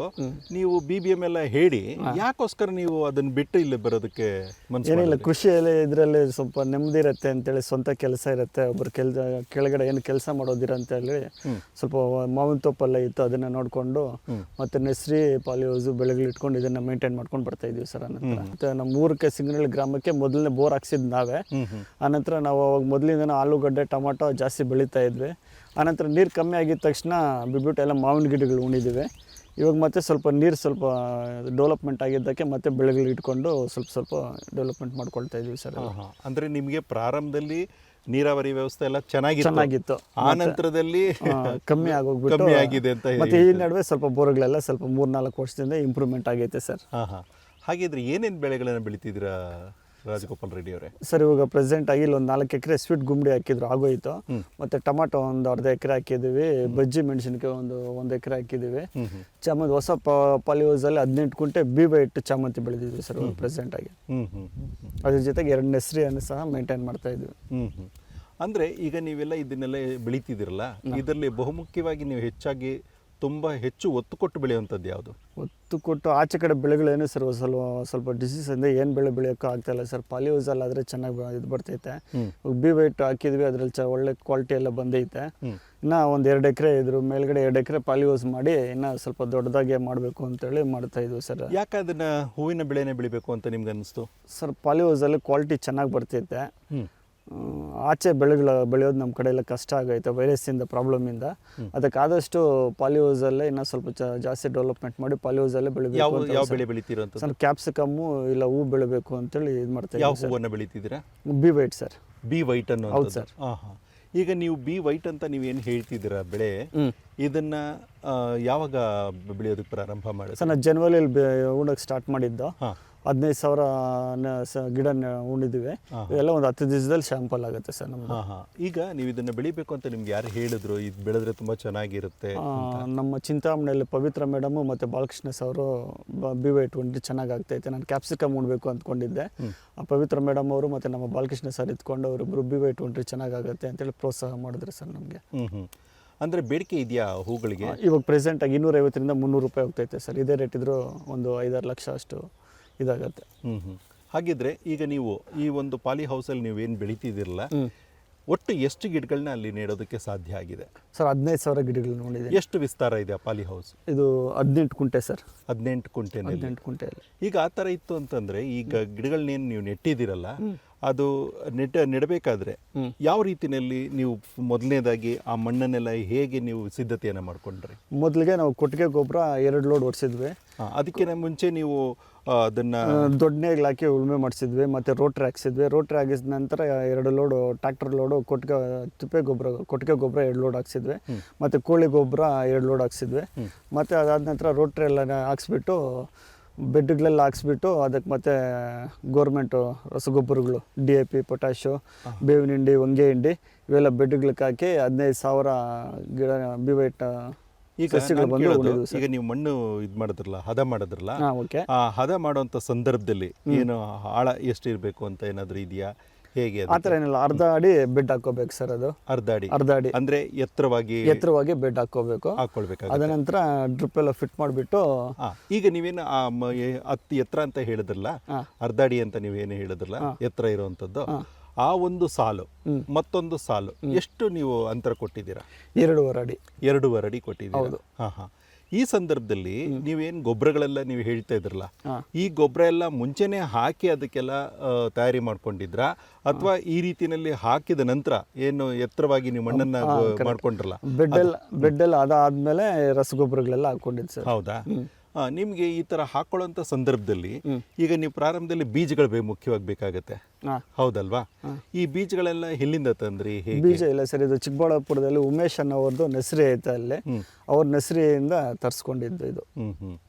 ನೀವು BBM ಎಲ್ಲ ಹೇಳಿ ಯಾಕೋಸ್ಕರ ನೀವು ಅದನ್ನು ಬಿಟ್ಟು ಇಲ್ಲಿ ಬರೋದಕ್ಕೆ ಮನಸ್ಸು? ಏನಿಲ್ಲ, ಕೃಷಿಯಲ್ಲಿ ಇದರಲ್ಲಿ ಸ್ವಲ್ಪ ನೆಮ್ಮದಿ ಇರುತ್ತೆ ಅಂತೇಳಿ, ಸ್ವಂತ ಕೆಲಸ ಇರುತ್ತೆ, ಒಬ್ಬರು ಕೆಳಗಡೆ ಏನು ಕೆಲಸ ಮಾಡೋದಿರ ಅಂತೇಳಿ ಸ್ವಲ್ಪ ಮಾವಿನ ತೋಪೆಲ್ಲ ಇತ್ತು, ಅದನ್ನು ನೋಡಿಕೊಂಡು ಮತ್ತು ನೆಸ್ರಿ ಪಾಲಿಯೋಸು ಬೆಳೆಗಳು ಇಟ್ಕೊಂಡು ಇದನ್ನು ಮೇಂಟೈನ್ ಮಾಡ್ಕೊಂಡು ಬರ್ತಾ ಇದ್ದೀವಿ ಸರ್. ಅನಂತರ ಮತ್ತು ನಮ್ಮ ಊರಕ್ಕೆ ಸಿಂಗನಹಳ್ಳಿ ಗ್ರಾಮಕ್ಕೆ ಮೊದಲನೇ ಬೋರ್ ಹಾಕ್ಸಿದ್ದು ನಾವೇ. ಆನಂತರ ನಾವು ಅವಾಗ ಮೊದಲಿಂದ ಆಲೂಗಡ್ಡೆ ಟೊಮಾಟೊ ಜಾಸ್ತಿ ಬೆಳೀತಾ ಇದ್ವಿ. ಆನಂತರ ನೀರು ಕಮ್ಮಿ ಆಗಿದ ತಕ್ಷಣ ಬಿಟ್ಬಿಟ್ಟು ಎಲ್ಲ ಮಾವಿನ ಗಿಡಗಳು ಉಣಿದಿವೆ. ಇವಾಗ ಮತ್ತೆ ಸ್ವಲ್ಪ ನೀರು ಸ್ವಲ್ಪ ಡೆವಲಪ್ಮೆಂಟ್ ಆಗಿದ್ದಕ್ಕೆ ಮತ್ತೆ ಬೆಳೆಗಳು ಇಟ್ಕೊಂಡು ಸ್ವಲ್ಪ ಡೆವಲಪ್ಮೆಂಟ್ ಮಾಡ್ಕೊಳ್ತಾ ಇದ್ವಿ ಸರ್. ಅಂದರೆ ನಿಮಗೆ ಪ್ರಾರಂಭದಲ್ಲಿ ನೀರಾವರಿ ವ್ಯವಸ್ಥೆ ಎಲ್ಲ ಚೆನ್ನಾಗಿತ್ತು, ಆ ನಂತರದಲ್ಲಿ ಕಮ್ಮಿ ಆಗಿದೆ ಅಂತ. ಮತ್ತೆ ಈ ನಡುವೆ ಸ್ವಲ್ಪ ಬೋರ್ಗಳೆಲ್ಲ ಸ್ವಲ್ಪ 3-4 ವರ್ಷದಿಂದ ಇಂಪ್ರೂವ್ಮೆಂಟ್ ಆಗೈತೆ ಸರ್. ಹಾಗಿದ್ರೆ ಏನೇನು ಬೆಳೆಗಳನ್ನು ಬೆಳಿತಿದ್ದೀರಾ ರಾಜಗೋಪಾಲ್ ರೆಡ್ಡಿ ಅವರೇ? ಸರ್ ಇವಾಗ ಪ್ರೆಸೆಂಟ್ ಆಗಿ ಇಲ್ಲಿ ಒಂದು 4 ಎಕರೆ ಸ್ವೀಟ್ ಗುಂಬಳಿ ಹಾಕಿದ್ರು ಆಗೋಯ್ತು. ಮತ್ತೆ ಟೊಮಾಟೊ ಒಂದು ಅರ್ಧ ಎಕರೆ ಹಾಕಿದ್ದೀವಿ, ಬಜ್ಜಿ ಮೆಣಸಿನಕಾಯಿ ಒಂದು ಎಕರೆ ಹಾಕಿದ್ದೀವಿ. ಚಾಮಂತಿ ಹೊಸ ಪಾಲಿಹೌಸಲ್ಲಿ 18 ಕುಂಟೆ ಬಿ ವೈಟ್ ಚಾಮಂತಿ ಬೆಳೆದಿದ್ವಿ ಸರ್ ಪ್ರೆಸೆಂಟ್ ಆಗಿ. ಅದ್ರ ಜೊತೆಗೆ 2 ನರ್ಸರಿಯನ್ನು ಸಹ ಮೇಂಟೈನ್ ಮಾಡ್ತಾ ಇದ್ವಿ. ಅಂದರೆ ಈಗ ನೀವೆಲ್ಲ ಇದನ್ನೆಲ್ಲ ಬೆಳೀತಿದ್ದೀರಲ್ಲ, ಇದರಲ್ಲಿ ಬಹುಮುಖ್ಯವಾಗಿ ನೀವು ತುಂಬ ಹೆಚ್ಚು ಒತ್ತು ಕೊಟ್ಟು ಬೆಳೆಯುವಂಥದ್ದು ಯಾವುದು? ಒತ್ತು ಕೊಟ್ಟು ಆಚೆ ಕಡೆ ಬೆಳೆಗಳೇನು ಸರ್ ಸ್ವಲ್ಪ ಡಿಸೀಸ್ ಅಂದರೆ ಏನು ಬೆಳೆಯೋಕ್ಕೂ ಆಗ್ತಾಯಿಲ್ಲ ಸರ್. ಪಾಲಿಹೌಸಲ್ಲಿ ಆದರೆ ಚೆನ್ನಾಗಿ ಇದು ಬರ್ತೈತೆ. ಬಿ ವೈಟ್ ಹಾಕಿದ್ವಿ, ಅದ್ರಲ್ಲಿ ಒಳ್ಳೆ ಕ್ವಾಲಿಟಿ ಎಲ್ಲ ಬಂದೈತೆ. ಇನ್ನು ಒಂದು 2 ಎಕರೆ ಇದ್ರ ಮೇಲ್ಗಡೆ 2 ಎಕರೆ ಪಾಲಿಹೌಸ್ ಮಾಡಿ ಇನ್ನು ಸ್ವಲ್ಪ ದೊಡ್ಡದಾಗಿ ಮಾಡಬೇಕು ಅಂತೇಳಿ ಮಾಡ್ತಾ ಇದ್ವಿ ಸರ್. ಯಾಕೆ ಅದನ್ನು ಹೂವಿನ ಬೆಳೆನೇ ಬೆಳಿಬೇಕು ಅಂತ ನಿಮ್ಗೆ ಅನ್ನಿಸ್ತು? ಸರ್ ಪಾಲಿಹೌಸಲ್ಲಿ ಕ್ವಾಲಿಟಿ ಚೆನ್ನಾಗಿ ಬರ್ತೈತೆ. ಆಚೆ ಬೆಳೆಯೋದು ನಮ್ಮ ಕಡೆ ಎಲ್ಲ ಕಷ್ಟ ಆಗೈತೆ ವೈರಸ್ಸಿಂದ ಪ್ರಾಬ್ಲಮಿಂದ. ಅದಕ್ಕಾದಷ್ಟು ಪಾಲಿಹೌಸಲ್ಲೇ ಇನ್ನೂ ಸ್ವಲ್ಪ ಜಾಸ್ತಿ ಡೆವಲಪ್ಮೆಂಟ್ ಮಾಡಿ ಪಾಲಿಹೌಸಲ್ಲೇ ಬೆಳಿಬೇಕು. ಯಾವ ಬೆಳೆ ಬೆಳಿತೀರ ಅಂತ? ಸರ್ ಕ್ಯಾಪ್ಸಿಕಮ್ಮು ಇಲ್ಲ ಹೂ ಬೆಳಿಬೇಕು ಅಂತೇಳಿ ಇದು ಮಾಡ್ತಾ ಇದ್ದೀವಿ. ಯಾವ ಹೂವನ್ನು ಬೆಳಿತಿದ್ದೀರಾ? B white sir. B white ಅನ್ನೋ? ಹೌದು ಸರ್. ಹಾಂ. ಈಗ ನೀವು ಬಿ ವೈಟ್ ಅಂತ ನೀವೇನು ಹೇಳ್ತಿದ್ದೀರಾ ಬೆಳೆ, ಇದನ್ನು ಯಾವಾಗ ಬೆಳೆಯೋದಕ್ಕೆ ಪ್ರಾರಂಭ ಮಾಡಿ? ಸರ್ ನಾನು ಜನವರಿಯಲ್ಲಿ ಉಣ್ಣಕ್ಕೆ ಸ್ಟಾರ್ಟ್ ಮಾಡಿದ್ದು. 15,000 ಗಿಡ ಉಣಿದ್ವಿ. ಇವೆಲ್ಲ ಒಂದು 10 ದಿವಸದಲ್ಲಿ ಶಾಂಪಲ್ ಆಗುತ್ತೆ ಸರ್ ನಮ್ದು. ಈಗ ನೀವು ಇದನ್ನು ಬೆಳಿಬೇಕು ಅಂತ ನಿಮ್ಗೆ ಯಾರು ಹೇಳಿದ್ರು ಇದು ಬೆಳೆದ್ರೆ ತುಂಬ ಚೆನ್ನಾಗಿರುತ್ತೆ? ನಮ್ಮ ಚಿಂತಾಮಣಿಯಲ್ಲಿ ಪವಿತ್ರ ಮೇಡಮು ಮತ್ತು ಬಾಲಕೃಷ್ಣ ಅವರು ಬಿ ವೈಟ್ ಉಂಡ್ರಿ ಚೆನ್ನಾಗಿ ಆಗ್ತೈತೆ, ನಾನು ಕ್ಯಾಪ್ಸಿಕಮ್ ಉಣ್ಬೇಕು ಅಂದ್ಕೊಂಡಿದ್ದೆ. ಆ ಪವಿತ್ರ ಮೇಡಮ್ ಅವರು ಮತ್ತು ನಮ್ಮ ಬಾಲಕೃಷ್ಣ ಸರ್ ಇದ್ಕೊಂಡು ಅವರಿಬ್ಬರು ಬಿ ವೈಟ್ ಉಂಡ್ರಿ ಚೆನ್ನಾಗಾಗುತ್ತೆ ಅಂತೇಳಿ ಪ್ರೋತ್ಸಾಹ ಮಾಡಿದ್ರು ಸರ್ ನಮಗೆ. ಅಂದರೆ ಬೇಡಿಕೆ ಇದೆಯಾ ಹೂಗಳಿಗೆ? ಇವಾಗ ಪ್ರೆಸೆಂಟಾಗಿ 250ರಿಂದ 300 ರೂಪಾಯಿ ಹೋಗ್ತೈತೆ ಸರ್. ಇದೇ ರೇಟ್ ಇದ್ರೂ ಒಂದು 5-6 ಲಕ್ಷ ಅಷ್ಟು ಇದಾಗತ್ತೆ. ಹಾಗಿದ್ರೆ ಈಗ ನೀವು ಈ ಒಂದು ಪಾಲಿ ಹೌಸಲ್ಲಿ ನೀವೇನು ಬೆಳಿತಿದ್ದೀರಲ್ಲ, ಒಟ್ಟು ಎಷ್ಟು ಗಿಡಗಳನ್ನ ಅಲ್ಲಿ ನೆಡೋದಕ್ಕೆ ಸಾಧ್ಯ ಆಗಿದೆ? ಸರ್ 15,000 ಗಿಡಗಳು ನೋಡಿದೆ. ಎಷ್ಟು ವಿಸ್ತಾರ ಇದೆ ಆ ಪಾಲಿ ಹೌಸ್? ಇದು 18 ಕುಂಟೆ ಸರ್. 18 ಕುಂಟೆನಲ್ಲಿ? 18 ಕುಂಟೆಯಲ್ಲಿ. ಈಗ ಆ ಥರ ಇತ್ತು ಅಂತಂದರೆ ಈಗ ಗಿಡಗಳನ್ನೇನು ನೀವು ನೆಟ್ಟಿದ್ದೀರಲ್ಲ, ಅದು ನೆಡಬೇಕಾದ್ರೆ ಯಾವ ರೀತಿಯಲ್ಲಿ ನೀವು ಮೊದಲನೇದಾಗಿ ಆ ಮಣ್ಣನ್ನೆಲ್ಲ ಹೇಗೆ ನೀವು ಸಿದ್ಧತೆಯನ್ನು ಮಾಡ್ಕೊಂಡ್ರಿ? ಮೊದಲಿಗೆ ನಾವು ಕೊಟ್ಟಿಗೆ ಗೊಬ್ಬರ 2 ಲೋಡ್ ಹೊಡಿಸಿದ್ವಿ. ಅದಕ್ಕಿಂತ ಮುಂಚೆ ನೀವು ಅದನ್ನು ದೊಡ್ಡ ನೇಗ್ಲು ಹಾಕಿ ಉಳುಮೆ ಮಾಡಿಸಿದ್ವಿ, ಮತ್ತು ರೋಟ್ರಿ ಹಾಕ್ಸಿದ್ವಿ. ರೋಟ್ರಿ ಹಾಕಿದ ನಂತರ 2 ಲೋಡು ಟ್ರ್ಯಾಕ್ಟರ್ ಲೋಡು ಕೊಟ್ಟಿಗೆ ಗೊಬ್ಬರ 2 ಲೋಡ್ ಹಾಕ್ಸಿದ್ವಿ, ಮತ್ತು ಕೋಳಿ ಗೊಬ್ಬರ 2 ಲೋಡ್ ಹಾಕ್ಸಿದ್ವಿ. ಮತ್ತು ಅದಾದ ನಂತರ ರೋಟ್ರಿ ಎಲ್ಲ ಹಾಕ್ಸ್ಬಿಟ್ಟು ಬೆಡ್ಗಳೆಲ್ಲ ಹಾಕ್ಸ್ಬಿಟ್ಟು ಅದಕ್ಕೆ ಮತ್ತೆ ಗೋರ್ಮೆಂಟು ರಸಗೊಬ್ಬರಗಳು DAP, ಪೊಟ್ಯಾಶು, ಬೇವಿನ ಹಿಂಡಿ, ಹೊಂಗೆ ಹಿಂಡಿ ಇವೆಲ್ಲ ಬೆಡ್ಗಳಿಗೆ ಹಾಕಿ 15,000 ಗಿಡ ಬಿ ವೈಟ್ ಈಗ ನೀವು ಮಣ್ಣು ಇದು ಮಾಡಿದ್ರಲ್ಲ, ಹದ ಮಾಡಿದ್ರಲ್ಲ, ಆ ಹದ ಮಾಡುವಂಥ ಸಂದರ್ಭದಲ್ಲಿ ಏನು ಆಳ ಎಷ್ಟು ಇರಬೇಕು ಅಂತ ಏನಾದರೂ ಇದೆಯಾ? ಹೇಗೆ? ಆ ಥರ ಏನಿಲ್ಲ, ಅರ್ಧ ಅಡಿ ಬೆಡ್ ಹಾಕೋಬೇಕು ಸರ್. ಅದು ಅರ್ಧ ಅಡಿ ಅಂದರೆ ಎತ್ತರವಾಗಿ ಬೆಡ್ ಹಾಕೋಬೇಕು. ಹಾಕೊಳ್ಬೇಕಾಗುತ್ತೆ. ಅದ ನಂತರ ಡ್ರಿಪ್ ಎಲ್ಲ ಫಿಟ್ ಮಾಡಿಬಿಟ್ಟು ಈಗ ನೀವೇನು ಅತಿ ಎತ್ತರ ಅಂತ ಹೇಳಿದ್ರಲ್ಲ, ಅರ್ಧ ಅಡಿ ಅಂತ ನೀವೇನು ಹೇಳಿದ್ರಲ್ಲ ಎತ್ತರ ಇರುವಂಥದ್ದು, ಆ ಒಂದು ಸಾಲು ಮತ್ತೊಂದು ಸಾಲು ಎಷ್ಟು ನೀವು ಅಂತರ ಕೊಟ್ಟಿದ್ದೀರಾ? 2.5 ಅಡಿ ಕೊಟ್ಟಿದ್ದೀರಾ? ಹಾಂ. ಈ ಸಂದರ್ಭದಲ್ಲಿ ನೀವೇನು ಗೊಬ್ಬರಗಳೆಲ್ಲ ನೀವು ಹೇಳ್ತಾ ಇದ್ರಲ್ಲ, ಈ ಗೊಬ್ಬರ ಎಲ್ಲ ಮುಂಚೆನೆ ಹಾಕಿ ಅದಕ್ಕೆಲ್ಲ ತಯಾರಿ ಮಾಡ್ಕೊಂಡಿದ್ರಾ, ಅಥವಾ ಈ ರೀತಿಯಲ್ಲಿ ಹಾಕಿದ ನಂತರ ಏನು ಎತ್ತರವಾಗಿ ನೀವು ಮಣ್ಣನ್ನ ಮಾಡ್ಕೊಂಡ್ರಲ್ಲ? ಬೆಡ್ ಎಲ್ಲ ಅದಾದ್ಮೇಲೆ ರಸಗೊಬ್ಬರಗಳೆಲ್ಲ ಹಾಕೊಂಡಿದ್ದು ಸರ್. ಹೌದಾ? ನಿಮಗೆ ಈ ಥರ ಹಾಕೊಳ್ಳೋಂಥ ಸಂದರ್ಭದಲ್ಲಿ ಈಗ ನೀವು ಪ್ರಾರಂಭದಲ್ಲಿ ಬೀಜಗಳು ಮುಖ್ಯವಾಗಿ ಬೇಕಾಗತ್ತೆ, ಹೌದಲ್ವಾ? ಈ ಬೀಜಗಳೆಲ್ಲ ಎಲ್ಲಿಂದ ತಂದ್ರಿ? ಬೀಜ ಇಲ್ಲ ಸರ್, ಇದು ಚಿಕ್ಕಬಳ್ಳಾಪುರದಲ್ಲಿ ಉಮೇಶ್ ಅನ್ನೋರ್ದು ನರ್ಸರಿ ಐತೆ, ಅಲ್ಲಿ ಅವ್ರ ನರ್ಸರಿಯಿಂದ ತರಿಸ್ಕೊಂಡಿದ್ದು ಇದು.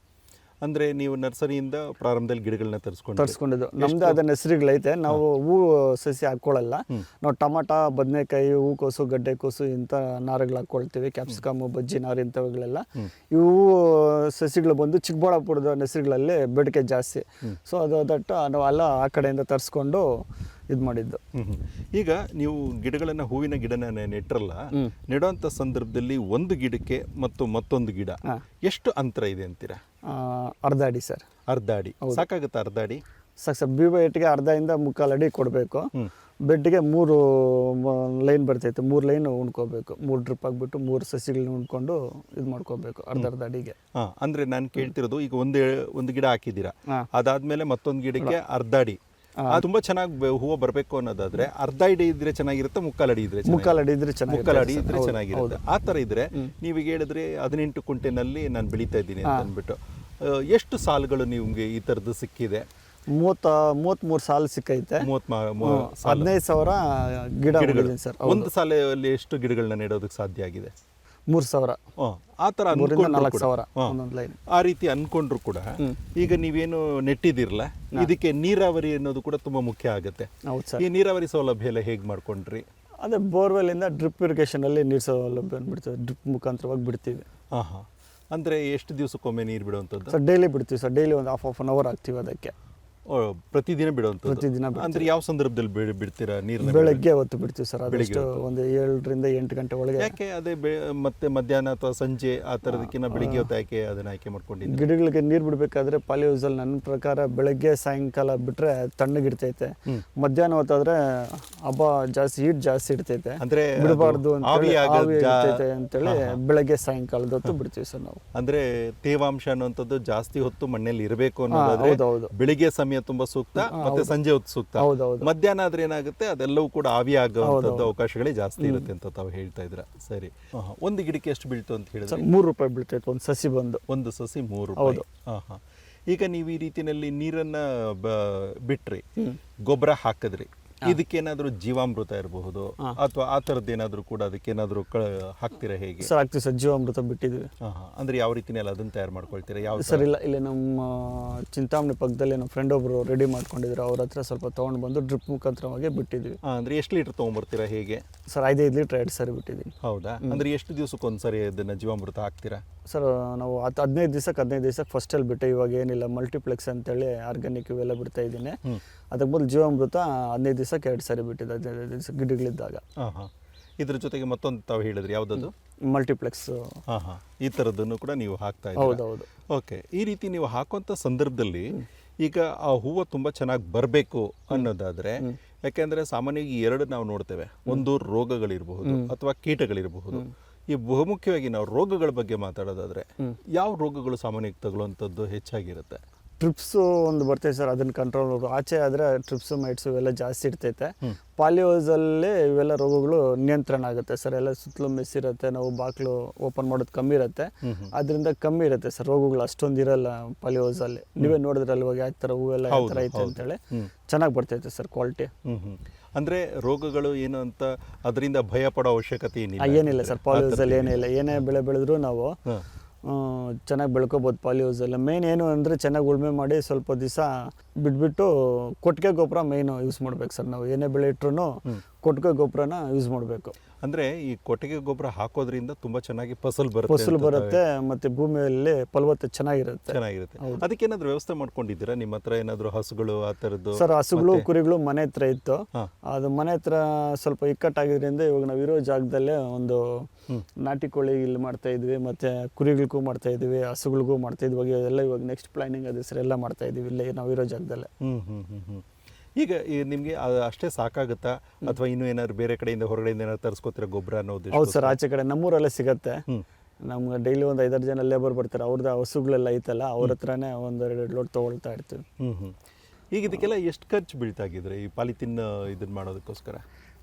ಅಂದರೆ ನೀವು ನರ್ಸರಿಯಿಂದ ಪ್ರಾರಂಭದಲ್ಲಿ ಗಿಡಗಳನ್ನ ತರಿಸ್ಕೊಂಡಿದ್ದು. ನಮ್ದು ಅದ ನರ್ಸರಿಗಳೈತೆ, ನಾವು ಹೂವು ಸಸಿ ಹಾಕ್ಕೊಳ್ಳಲ್ಲ. ನಾವು ಟೊಮಾಟೊ, ಬದನೆಕಾಯಿ, ಹೂಕೋಸು, ಗಡ್ಡೆಕೋಸು ಇಂಥ ನಾರುಗಳು ಹಾಕ್ಕೊಳ್ತೀವಿ. ಕ್ಯಾಪ್ಸಿಕಮ್ಮು, ಬಜ್ಜಿ ನಾರು ಇಂಥವುಗಳೆಲ್ಲ. ಇವು ಸಸಿಗಳು ಬಂದು ಚಿಕ್ಕಬಳ್ಳಾಪುರದ ನರ್ಸರಿಗಳಲ್ಲಿ ಬೇಡಿಕೆ ಜಾಸ್ತಿ. ಸೊ ಅದು ನಾವು ಎಲ್ಲ ಆ ಕಡೆಯಿಂದ ತರಿಸ್ಕೊಂಡು ಇದು ಮಾಡಿದ್ದು. ಈಗ ನೀವು ಗಿಡಗಳನ್ನು ಹೂವಿನ ಗಿಡನ ನೆಟ್ರಲ್ಲ, ನೆಡುವಂಥ ಸಂದರ್ಭದಲ್ಲಿ ಒಂದು ಗಿಡಕ್ಕೆ ಮತ್ತು ಮತ್ತೊಂದು ಗಿಡ ಎಷ್ಟು ಅಂತರ ಇದೆ ಅಂತೀರಾ? ಅರ್ಧ ಅಡಿ ಸರ್. ಅರ್ಧ ಅಡಿ ಸಾಕಾಗುತ್ತೆ? ಅರ್ಧ ಅಡಿ ಸಾಕು ಸರ್. ಬಿ ವೈಟ್ಗೆ 1.5 ಅಡಿ ಕೊಡಬೇಕು. ಬೆಡ್ಗೆ 3 ಲೈನ್ ಬರ್ತೈತೆ, 3 ಲೈನ್ ಉಣ್ಕೋಬೇಕು. 3 ಡ್ರಿಪ್ ಆಗಿಬಿಟ್ಟು 3 ಸಸಿಗಳನ್ನ ಉಣ್ಕೊಂಡು ಇದು ಮಾಡ್ಕೋಬೇಕು ಅರ್ಧ ಅಡಿಗೆ. ಅಂದರೆ ನಾನು ಕೇಳ್ತಿರೋದು, ಈಗ ಒಂದು ಗಿಡ ಹಾಕಿದ್ದೀರಾ, ಅದಾದ್ಮೇಲೆ ಮತ್ತೊಂದು ಗಿಡಕ್ಕೆ ಅರ್ಧ ಅಡಿ, ತುಂಬಾ ಚೆನ್ನಾಗಿ ಹೂವು ಬರಬೇಕು ಅನ್ನೋದಾದ್ರೆ ಅರ್ಧ ಅಡಿ ಇದ್ರೆ ಚೆನ್ನಾಗಿರುತ್ತೆ, 3/4 ಅಡಿ ಇದ್ರೆ 3/4 ಅಡಿ ಇದ್ರೆ ಚೆನ್ನಾಗಿರುತ್ತೆ. ಆ ಥರ ಇದ್ರೆ ನೀವೀಗ ಹೇಳಿದ್ರೆ 18 ಕುಂಟೆನಲ್ಲಿ ನಾನು ಬೆಳೀತಾ ಇದ್ದೀನಿ ಅಂತ ಅಂದ್ಬಿಟ್ಟು, ಎಷ್ಟು ಸಾಲುಗಳು ನಿಮ್ಗೆ ಈ ಥರದ್ದು ಸಿಕ್ಕಿದೆ? 33 ಸಾಲು ಸಿಕ್ಕೈತೆ. 15,000 ಗಿಡ ಸರ್. ಒಂದು ಸಾಲಲ್ಲಿ ಎಷ್ಟು ಗಿಡಗಳನ್ನ ನೆಡೋದಕ್ಕೆ ಸಾಧ್ಯ ಆಗಿದೆ? 3,000 ಆ ಥರ 3,000 ಅನ್ಕೊಂಡ್ರು ಕೂಡ 4,000 ಹಾ. ಒಂದೊಂದು ಲೈನ್. ಆ ರೀತಿ ಅನ್ಕೊಂಡ್ರು ಕೂಡ ಈಗ ನೀವೇನು ನೆಟ್ಟಿದಿರಲ್ಲ, ಇದಕ್ಕೆ ನೀರಾವರಿ ಅನ್ನೋದು ಕೂಡ ತುಂಬಾ ಮುಖ್ಯ ಆಗುತ್ತೆ. ಹೌದು ಸರ್. ಈ ನೀರಾವರಿ ಸೌಲಭ್ಯ ಎಲ್ಲ ಹೇಗೆ ಮಾಡ್ಕೊಂಡ್ರಿ? ಅದೇ ಬೋರ್ವೆಲ್ಲಿಂದ ಡ್ರಿಪ್ ಇರಿಗೇಷನಲ್ಲಿ ನೀರು ಸೌಲಭ್ಯ ಬಿಡ್ತೀವಿ, ಡ್ರಿಪ್ ಮುಖಾಂತರವಾಗಿ ಬಿಡ್ತೀವಿ. ಹಾಂ ಹಾಂ. ಅಂದರೆ ಎಷ್ಟು ದಿವಸಕ್ಕೊಮ್ಮೆ ನೀರು ಬಿಡುವಂಥದ್ದು? ಸರ್ ಡೈಲಿ ಬಿಡ್ತೀವಿ ಸರ್, ಡೈಲಿ ಒಂದು ಹಾಫ್ ಆನ್ ಅವರ್ ಹಾಕ್ತೀವಿ ಅದಕ್ಕೆ. ಪ್ರತಿದಿನ ಬಿಡುವಂಥದ್ದು? ಪ್ರತಿದಿನ ಅಂದ್ರೆ ಯಾವ ಸಂದರ್ಭದಲ್ಲಿ ಬಿಡ್ತೀರಾ ನೀರನ್ನ? ಬೆಳಗ್ಗೆ ಹೊತ್ತು ಬಿಡ್ತೀವಿ ಸರ್, ಅದಷ್ಟು ಒಂದು 7 ರಿಂದ 8 ಗಂಟೆ ಒಳಗೆ. ಯಾಕೆ ಅದೇ ಮತ್ತೆ ಮಧ್ಯಾಹ್ನ ಅಥವಾ ಸಂಜೆ ಆ ಥರದಕ್ಕಿಂತ ಬೆಳಿಗ್ಗೆ ಹೊತ್ತು ಯಾಕೆ ಅದನ್ನ ಆಯ್ಕೆ ಮಾಡ್ಕೊಂಡಿದ್ದೀರಿ? ಗಿಡಗಳಿಗೆ ನೀರು ಬಿಡಬೇಕಾದ್ರೆ ಪಾಲಿ ಹೌಸಲ್ಲಿ ನನ್ನ ಪ್ರಕಾರ ಬೆಳಗ್ಗೆ ಸಾಯಂಕಾಲ ಬಿಟ್ಟರೆ ತಣ್ಣಗಿರ್ತೈತೆ, ಮಧ್ಯಾಹ್ನ ಹೊತ್ತಾದ್ರೆ ಹಬ್ಬ ಜಾಸ್ತಿ ಹೀಟ್ ಜಾಸ್ತಿ ಇರ್ತೈತೆ, ಅಂದ್ರೆ ಬಿಡಬಾರ್ದು ಆವಿ ಇರ್ತೈತೆ ಅಂತೇಳಿ ಬೆಳಗ್ಗೆ ಸಾಯಂಕಾಲದ ಹೊತ್ತು ಬಿಡ್ತೀವಿ ಸರ್ ನಾವು. ಅಂದ್ರೆ ತೇವಾಂಶ ಅನ್ನುವಂಥದ್ದು ಜಾಸ್ತಿ ಹೊತ್ತು ಮಣ್ಣಲ್ಲಿ ಇರಬೇಕು ಅನ್ನೋದಾದ್ರೆ ಹೌದು. ಬೆಳಿಗ್ಗೆ ಸಮಯ ತುಂಬಾ ಸೂಕ್ತ, ಮತ್ತೆ ಸಂಜೆ ಹೊತ್ತು ಸೂಕ್ತ. ಹೌದೌದು. ಮಧ್ಯಾಹ್ನ ಆದ್ರೆ ಏನಾಗುತ್ತೆ, ಅದೆಲ್ಲವೂ ಕೂಡ ಆವಿ ಆಗುವಂಥದ್ದು ಅವಕಾಶಗಳೇ ಜಾಸ್ತಿ ಇರುತ್ತೆ ಅಂತ ತಾವು ಹೇಳ್ತಾ ಇದ್ರ. ಸರಿ. ಒಂದು ಗಿಡಕ್ಕೆ ಎಷ್ಟು ಬೀಳ್ತು ಅಂತ ಹೇಳಿದ್ರೆ? ₹3 ಬೀಳ್ತೈತೆ ಒಂದು ಸಸಿ ಬಂದು. ಒಂದು ಸಸಿ ₹3. ಈಗ ನೀವು ಈ ರೀತಿಯಲ್ಲಿ ನೀರನ್ನ ಬಿಟ್ರಿ, ಗೊಬ್ಬರ ಹಾಕಿದ್ರಿ, ಇದಕ್ಕೇನಾದ್ರೂ ಜೀವಾಮೃತ ಇರಬಹುದು ಅಥವಾ ಆ ಥರದ್ದು ಏನಾದ್ರು ಕೂಡ ಅದಕ್ಕೇನಾದ್ರೂ ಹಾಕ್ತೀರಾ ಹೇಗೆ? ಸರ್ ಹಾಕ್ತೀವಿ ಸರ್, ಜೀವಾಮೃತ ಬಿಟ್ಟಿದ್ವಿ. ಅಂದ್ರೆ ಯಾವ ರೀತಿಯಲ್ಲಿ ಅದನ್ನ ತಯಾರು ಮಾಡ್ಕೊಳ್ತೀರಾ? ಯಾವ ಸರ್ ಇಲ್ಲ, ಇಲ್ಲಿ ನಮ್ಮ ಚಿಂತಾಮಣಿ ಪಕ್ಕದಲ್ಲಿ ನಮ್ಮ ಫ್ರೆಂಡ್ ಒಬ್ರು ರೆಡಿ ಮಾಡ್ಕೊಂಡಿದ್ರು, ಅವ್ರ ಹತ್ರ ಸ್ವಲ್ಪ ತೊಗೊಂಡು ಬಂದು ಡ್ರಿಪ್ ಮುಖಾಂತರವಾಗಿ ಬಿಟ್ಟಿದ್ವಿ. ಅಂದ್ರೆ ಎಷ್ಟು ಲೀಟರ್ ತೊಗೊಂಡ್ಬರ್ತೀರಾ ಹೇಗೆ? ಸರ್ 5 ಲೀಟರ್ 2 ಸಾರಿ ಬಿಟ್ಟಿದ್ದೀನಿ. ಹೌದಾ? ಅಂದ್ರೆ ಎಷ್ಟು ದಿವಸಕ್ಕೊಂದ್ಸರಿ ಅದನ್ನ ಜೀವಾಮೃತ ಹಾಕ್ತೀರಾ? ಸರ್ ನಾವು 15 ದಿವಸಕ್ಕೆ ಫಸ್ಟಲ್ಲಿ ಬಿಟ್ಟೆ, ಇವಾಗ ಏನಿಲ್ಲ ಮಲ್ಟಿಪ್ಲೆಕ್ಸ್ ಅಂತೇಳಿ ಆರ್ಗ್ಯಾನಿಕ್ ಇವೆಲ್ಲ ಬಿಡ್ತಾ ಇದ್ದೀನಿ. ಅದಕ್ಕೆ ಮೊದಲು ಜೀವಾಮೃತ 15 ದಿವಸಕ್ಕೆ 2 ಸಾರಿ ಬಿಟ್ಟಿದ್ದೆ, 15 ದಿವಸ ಗಿಡಗಳಿದ್ದಾಗ. ಇದ್ರ ಜೊತೆಗೆ ಮತ್ತೊಂದು ತಾವು ಹೇಳಿದ್ರಿ, ಯಾವುದದು? ಮಲ್ಟಿಪ್ಲೆಕ್ಸ್. ಈ ಥರದ್ದನ್ನು ಕೂಡ ನೀವು ಹಾಕ್ತಾ ಇದ್ದೀರಾ? ಹೌದು. ಓಕೆ. ಈ ರೀತಿ ನೀವು ಹಾಕುವಂಥ ಸಂದರ್ಭದಲ್ಲಿ ಈಗ ಆ ಹೂವು ತುಂಬ ಚೆನ್ನಾಗಿ ಬರಬೇಕು ಅನ್ನೋದಾದರೆ, ಯಾಕೆಂದರೆ ಸಾಮಾನ್ಯವಾಗಿ 2 ನಾವು ನೋಡ್ತೇವೆ, ಒಂದು ರೋಗಗಳಿರಬಹುದು ಅಥವಾ ಕೀಟಗಳಿರಬಹುದು. ಈ ಬಹುಮುಖ್ಯವಾಗಿ ನಾವು ರೋಗಗಳ ಬಗ್ಗೆ ಮಾತಾಡೋದಾದರೆ ಯಾವ ರೋಗಗಳು ಸಾಮಾನ್ಯವಾಗಿ ತಗೊಳ್ಳುವಂಥದ್ದು ಹೆಚ್ಚಾಗಿರುತ್ತೆ? ಟ್ರಿಪ್ಸು ಒಂದು ಬರ್ತೈತೆ ಸರ್, ಅದನ್ನು ಕಂಟ್ರೋಲ್ ಆಚೆ ಆದರೆ ಟ್ರಿಪ್ಸು ಮೈಟ್ಸು ಇವೆಲ್ಲ ಜಾಸ್ತಿ ಇರ್ತೈತೆ. ಪಾಲಿಯೋಸಲ್ಲಿ ಇವೆಲ್ಲ ರೋಗಗಳು ನಿಯಂತ್ರಣ ಆಗುತ್ತೆ ಸರ್. ಎಲ್ಲ ಸುತ್ತಲೂ ಮೆಸ್ ಇರುತ್ತೆ, ನಾವು ಬಾಗಿಲು ಓಪನ್ ಮಾಡೋದು ಕಮ್ಮಿ ಇರುತ್ತೆ, ಅದರಿಂದ ಕಮ್ಮಿ ಇರುತ್ತೆ ಸರ್ ರೋಗಗಳು, ಅಷ್ಟೊಂದು ಇರಲ್ಲ ಪಾಲಿಯೋಸಲ್ಲಿ. ನೀವೇ ನೋಡಿದ್ರಲ್ಲ ಇವಾಗ ಯಾವ ಥರ ಹೂವೆಲ್ಲ ಯಾವ ಥರ ಐತೆ ಅಂತೇಳಿ ಚೆನ್ನಾಗಿ ಬರ್ತೈತೆ ಸರ್ ಕ್ವಾಲಿಟಿ. ಅಂದರೆ ರೋಗಗಳು ಏನು ಅಂತ ಅದರಿಂದ ಭಯ ಪಡೋ ಅವಶ್ಯಕತೆ ಏನಿಲ್ಲ ಸರ್, ಪಾಲಿಯೋಸಲ್ಲಿ ಏನಿಲ್ಲ. ಏನೇ ಬೆಳೆ ಬೆಳೆದ್ರು ನಾವು ಚೆನ್ನಾಗಿ ಬೆಳ್ಕೊಬೋದು ಪಾಲಿಯೋಸಲ್ಲಿ. ಮೇನ್ ಏನು ಅಂದರೆ ಚೆನ್ನಾಗಿ ಉಳುಮೆ ಮಾಡಿ ಸ್ವಲ್ಪ ದಿವಸ ಬಿಟ್ಬಿಟ್ಟು ಕೊಟ್ಟಿಗೆ ಗೊಬ್ಬರ ಮೇಯ್ನು ಯೂಸ್ ಮಾಡ್ಬೇಕು ಸರ್. ನಾವು ಏನೇ ಬೆಳೆ ಇಟ್ರು ಕೊಟ್ಟಿಗೆ ಗೊಬ್ಬರನ ಯೂಸ್ ಮಾಡಬೇಕು. ಅಂದರೆ ಈ ಕೊಟ್ಟಿಗೆ ಗೊಬ್ಬರ ಹಾಕೋದ್ರಿಂದ ತುಂಬ ಚೆನ್ನಾಗಿ ಫಸಲು ಬರುತ್ತೆ, ಮತ್ತು ಭೂಮಿಯಲ್ಲಿ ಫಲವತ್ತತೆ ಚೆನ್ನಾಗಿರುತ್ತೆ. ಅದಕ್ಕೇನಾದ್ರೂ ವ್ಯವಸ್ಥೆ ಮಾಡ್ಕೊಂಡಿದ್ದೀರಾ ನಿಮ್ಮ ಹತ್ರ? ಏನಾದರೂ ಹಸುಗಳು ಆ ಥರದ್ದು? ಸರ್ ಹಸುಗಳು ಕುರಿಗಳು ಮನೆ ಹತ್ರ ಇತ್ತು, ಅದು ಮನೆ ಹತ್ರ ಸ್ವಲ್ಪ ಇಕ್ಕಟ್ಟಾಗಿದ್ರಿಂದ ಇವಾಗ ನಾವು ಇರೋ ಜಾಗದಲ್ಲೇ ಒಂದು ನಾಟಿ ಕೋಳಿ ಇಲ್ಲಿ ಮಾಡ್ತಾ ಇದ್ವಿ, ಮತ್ತು ಕುರಿಗಳಿಗೂ ಮಾಡ್ತಾ ಇದ್ವಿ, ಹಸುಗಳಿಗೂ ಮಾಡ್ತಾ ಇದ್ವಿ. ಎಲ್ಲ ಇವಾಗ ನೆಕ್ಸ್ಟ್ ಪ್ಲಾನಿಂಗ್ ಅದೇ ಸರ್, ಎಲ್ಲ ಮಾಡ್ತಾ ಇದ್ವಿ ಇಲ್ಲೇ ನಾವು ಇರೋ ಜಾಗದಲ್ಲೇ. ಈಗ ನಿಮಗೆ ಅಷ್ಟೇ ಸಾಕಾಗುತ್ತಾ ಅಥವಾ ಇನ್ನೂ ಏನಾದ್ರು ಬೇರೆ ಕಡೆಯಿಂದ ಹೊರಗಡೆಯಿಂದ ಏನಾದ್ರು ತರಿಸ್ಕೋತೀರಾ ಗೊಬ್ಬರ ಅನ್ನೋದು? ಹೌದು ಸರ್, ಆಚೆ ಕಡೆ ನಮ್ಮೂರಲ್ಲೇ ಸಿಗುತ್ತೆ. ನಮ್ಗೆ ಡೈಲಿ ಒಂದು 5-6 ಜನ ಲೇಬರ್ ಬರ್ತಾರೆ, ಅವ್ರದ್ದು ಹಸುಗಳೆಲ್ಲ ಐತಲ್ಲ, ಅವ್ರ ಹತ್ರನೇ 1-2 ಲೋಡ್ ತೊಗೊಳ್ತಾ ಇರ್ತೀವಿ. ಈಗ ಇದಕ್ಕೆಲ್ಲ ಎಷ್ಟು ಖರ್ಚು ಬೀಳ್ತಾಗಿದ್ರೆ ಈ ಪಾಲಿಥಿನ್ ಇದನ್ನ ಮಾಡೋದಕ್ಕೋಸ್ಕರ?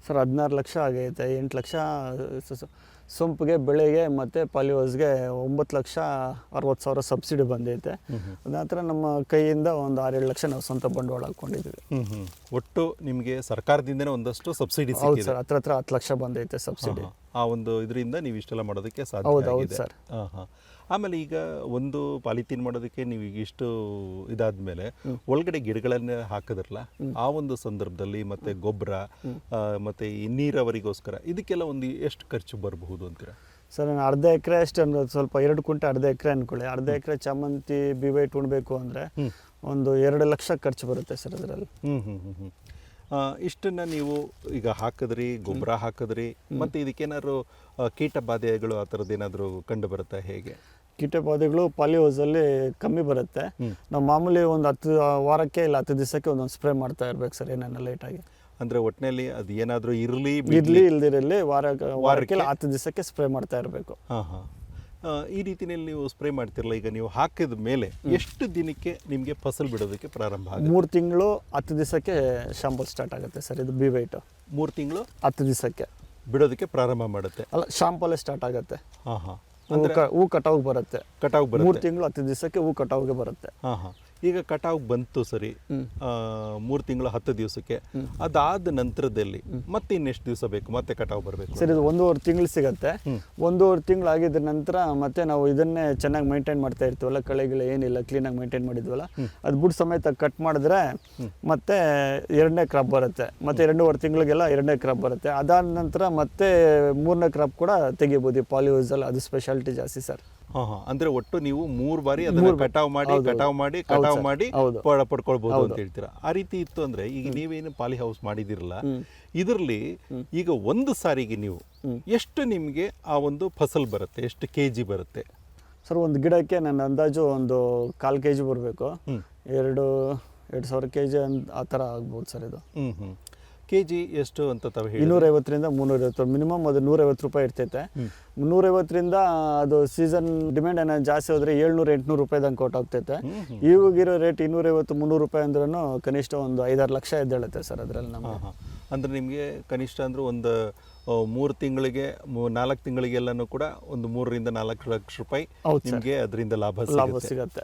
ಸರ್ 16 ಲಕ್ಷ ಆಗೈತೆ, 8 ಲಕ್ಷ ಸೊಂಪಿಗೆ ಬೆಳೆಗೆ ಮತ್ತು ಪಾಲಿಯೋಸ್ಗೆ 9,60,000 ಸಬ್ಸಿಡಿ ಬಂದೈತೆ. ನಂತರ ನಮ್ಮ ಕೈಯಿಂದ ಒಂದು 6-7 ಲಕ್ಷ ನಾವು ಸ್ವಂತ ಬಂಡವಾಳ ಹಾಕ್ಕೊಂಡಿದ್ದೀವಿ. ಒಟ್ಟು ನಿಮಗೆ ಸರ್ಕಾರದಿಂದನೇ ಒಂದಷ್ಟು ಸಬ್ಸಿಡಿ? ಹೌದು ಸರ್, ಹತ್ರ 10 ಲಕ್ಷ ಬಂದೈತೆ ಸಬ್ಸಿಡಿ. ಆ ಒಂದು ಇದರಿಂದ ನೀವು ಇಷ್ಟೆಲ್ಲ ಮಾಡೋದಕ್ಕೆ ಸಾಧ್ಯ ಆಗಿದೆ ಸರ್. ಆಮೇಲೆ ಈಗ ಒಂದು ಪಾಲಿಥೀನ್ ಮಾಡೋದಕ್ಕೆ ನೀವು ಈಗ ಇಷ್ಟು ಇದಾದ್ಮೇಲೆ ಒಳಗಡೆ ಗಿಡಗಳನ್ನ ಹಾಕಿದ್ರಲ್ಲ, ಆ ಒಂದು ಸಂದರ್ಭದಲ್ಲಿ ಮತ್ತೆ ಗೊಬ್ಬರ ಮತ್ತೆ ಈ ನೀರಾವರಿಗೋಸ್ಕರ ಇದಕ್ಕೆಲ್ಲ ಒಂದು ಎಷ್ಟು ಖರ್ಚು ಬರಬಹುದು ಅಂತೀರಾ? ಸರ್ ನಾನು ಅರ್ಧ ಎಕರೆ ಅಷ್ಟು ಅನ್ನೋದು, ಸ್ವಲ್ಪ 2 ಕುಂಟೆ ಅರ್ಧ ಎಕರೆ ಅನ್ಕೊಳ್ಳಿ. ಅರ್ಧ ಎಕರೆ ಚಾಮಂತಿ ಬಿ-ವೈಟ್ ಉಣ್ಬೇಕು ಅಂದರೆ ಒಂದು 2 ಲಕ್ಷ ಖರ್ಚು ಬರುತ್ತೆ ಸರ್ ಅದರಲ್ಲಿ. ಇಷ್ಟನ್ನ ನೀವು ಈಗ ಹಾಕಿದ್ರಿ, ಗೊಬ್ಬರ ಹಾಕಿದ್ರಿ, ಮತ್ತೆ ಇದಕ್ಕೇನಾದ್ರು ಕೀಟ ಬಾಧೆಗಳು ಆ ಥರದ್ದು ಏನಾದರೂ ಕಂಡು ಬರುತ್ತಾ ಹೇಗೆ? ಕೀಟ ಬಾಧೆಗಳು ಪಾಲಿಯೋಸಲ್ಲಿ ಕಮ್ಮಿ ಬರುತ್ತೆ. ನಾವು ಮಾಮೂಲಿ ಒಂದು 10 ವಾರಕ್ಕೆ ಇಲ್ಲ 10 ದಿವಸಕ್ಕೆ ಒಂದೊಂದು ಸ್ಪ್ರೇ ಮಾಡ್ತಾ ಇರ್ಬೇಕು ಸರ್, ಏನೇನೋ ಲೇಟಾಗಿ. ಅಂದರೆ ಒಟ್ಟಿನಲ್ಲಿ ಅದು ಏನಾದರೂ ಇರಲಿ ಇಲ್ದಿರಲಿ ವಾರಕ್ಕೆ 10 ದಿವಸಕ್ಕೆ ಸ್ಪ್ರೇ ಮಾಡ್ತಾ ಇರಬೇಕು. ಈ ರೀತಿಯಲ್ಲಿ ನೀವು ಸ್ಪ್ರೇ ಮಾಡ್ತಿರಲ್ಲ, ಈಗ ನೀವು ಹಾಕಿದ ಮೇಲೆ ಎಷ್ಟು ದಿನಕ್ಕೆ ನಿಮಗೆ ಫಸಲು ಬಿಡೋದಕ್ಕೆ ಪ್ರಾರಂಭ ಆಗುತ್ತೆ? 3 ತಿಂಗಳು 10 ದಿವಸಕ್ಕೆ ಶಾಂಪಲ್ ಸ್ಟಾರ್ಟ್ ಆಗುತ್ತೆ ಸರ್. ಇದು ಬಿ-ವೈಟ್ 3 ತಿಂಗಳು 10 ದಿವಸಕ್ಕೆ ಬಿಡೋದಕ್ಕೆ ಪ್ರಾರಂಭ ಮಾಡುತ್ತೆ. ಅಲ್ಲ, ಶಾಂಪಲ್ಲೇ ಸ್ಟಾರ್ಟ್ ಆಗುತ್ತೆ. ಹೂ ಕಟಾವಿಗೆ ಬರುತ್ತೆ. 3 ತಿಂಗಳು 10 ದಿವಸಕ್ಕೆ ಹೂ ಕಟಾವಿಗೆ ಬರುತ್ತೆ. ಈಗ ಕಟಾವು ಬಂತು ಸರಿ, 3 ತಿಂಗಳು 10 ದಿವಸಕ್ಕೆ, ಅದಾದ ನಂತರದಲ್ಲಿ ಮತ್ತೆ ಇನ್ನೆಷ್ಟು ದಿವಸ ಬೇಕು ಮತ್ತೆ ಕಟಾವು ಬರಬೇಕು? ಸರ್ ಇದು 1.5 ತಿಂಗಳು ಸಿಗುತ್ತೆ. 1.5 ತಿಂಗಳು ಆಗಿದ ನಂತರ ಮತ್ತೆ ನಾವು ಇದನ್ನೇ ಚೆನ್ನಾಗಿ ಮೇಂಟೈನ್ ಮಾಡ್ತಾ ಇರ್ತೀವಲ್ಲ, ಕಳೆಗಳು ಏನಿಲ್ಲ ಕ್ಲೀನಾಗಿ ಮೇಂಟೈನ್ ಮಾಡಿದ್ವಲ್ಲ, ಅದು ಬುಡ್ ಸಮೇತ ಕಟ್ ಮಾಡಿದ್ರೆ ಮತ್ತೆ 2ನೇ ಕ್ರಾಪ್ ಬರುತ್ತೆ. ಮತ್ತೆ 2.5 ತಿಂಗಳಿಗೆಲ್ಲ 2ನೇ ಕ್ರಾಪ್ ಬರುತ್ತೆ. ಅದಾದ ನಂತರ ಮತ್ತೆ 3ನೇ ಕ್ರಾಪ್ ಕೂಡ ತೆಗಿಬೋದು ಪಾಲಿಹೌಸಲ್ಲಿ. ಅದು ಸ್ಪೆಷಾಲಿಟಿ ಜಾಸ್ತಿ ಸರ್. ಅಂದ್ರೆ ಒಟ್ಟು ನೀವು 3 ಬಾರಿ ಅದನ್ನ ಕಟಾವು ಮಾಡಿ ಪಡ್ಕೊಳ್ಬಹುದು ಅಂತ ಹೇಳ್ತೀರಾ. ಆ ರೀತಿ ಇತ್ತು ಅಂದ್ರೆ ಈಗ ನೀವೇನು ಪಾಲಿ ಹೌಸ್ ಮಾಡಿದಿರಲ್ಲ, ಇದರಲ್ಲಿ ಈಗ ಒಂದು ಸಾರಿಗೆ ನೀವು ಎಷ್ಟು ನಿಮ್ಗೆ ಆ ಒಂದು ಫಸಲ್ ಬರುತ್ತೆ, ಎಷ್ಟು ಕೆಜಿ ಬರುತ್ತೆ ಸರ್? ಒಂದು ಗಿಡಕ್ಕೆ ನನ್ನ ಅಂದಾಜು ಒಂದು 1/4 kg ಬರಬೇಕು. 2,000 kg ಆ ಥರ ಆಗ್ಬೋದು ಸರ್ ಇದು. ಕೆಜಿ ಎಷ್ಟು ಅಂತ ತಾವು ಹೇಳಿ? 250ರಿಂದ 350 ಮಿನಿಮಮ್. ಅದು 150 ರೂಪಾಯಿ ಇರ್ತೈತೆ. 350ರಿಂದ ಅದು ಸೀಸನ್ ಡಿಮ್ಯಾಂಡ್ ಏನಾದ್ರು ಜಾಸ್ತಿ ಹೋದ್ರೆ 700-800 ರೂಪಾಯಿದಂಗೆ ಕೊಟ್ಟು ಹೋಗ್ತೈತೆ. ಇವಾಗಿರೋ ರೇಟ್ 250-300 ರೂಪಾಯಿ ಅಂದ್ರೂ ಕನಿಷ್ಠ ಒಂದು 5-6 ಲಕ್ಷ ಎದ್ದೇಳುತ್ತೆ ಸರ್ ಅದರಲ್ಲಿ ನಮಗೆ. ಅಂದ್ರೆ ನಿಮಗೆ ಕನಿಷ್ಠ ಅಂದ್ರೆ ಒಂದು 3 ತಿಂಗಳಿಗೆ 4 ತಿಂಗಳಿಗೆಲ್ಲನೂ ಕೂಡ ಒಂದು 3-4 ಲಕ್ಷ ರೂಪಾಯಿ ನಿಮಗೆ ಅದರಿಂದ ಲಾಭ ಸಿಗುತ್ತೆ.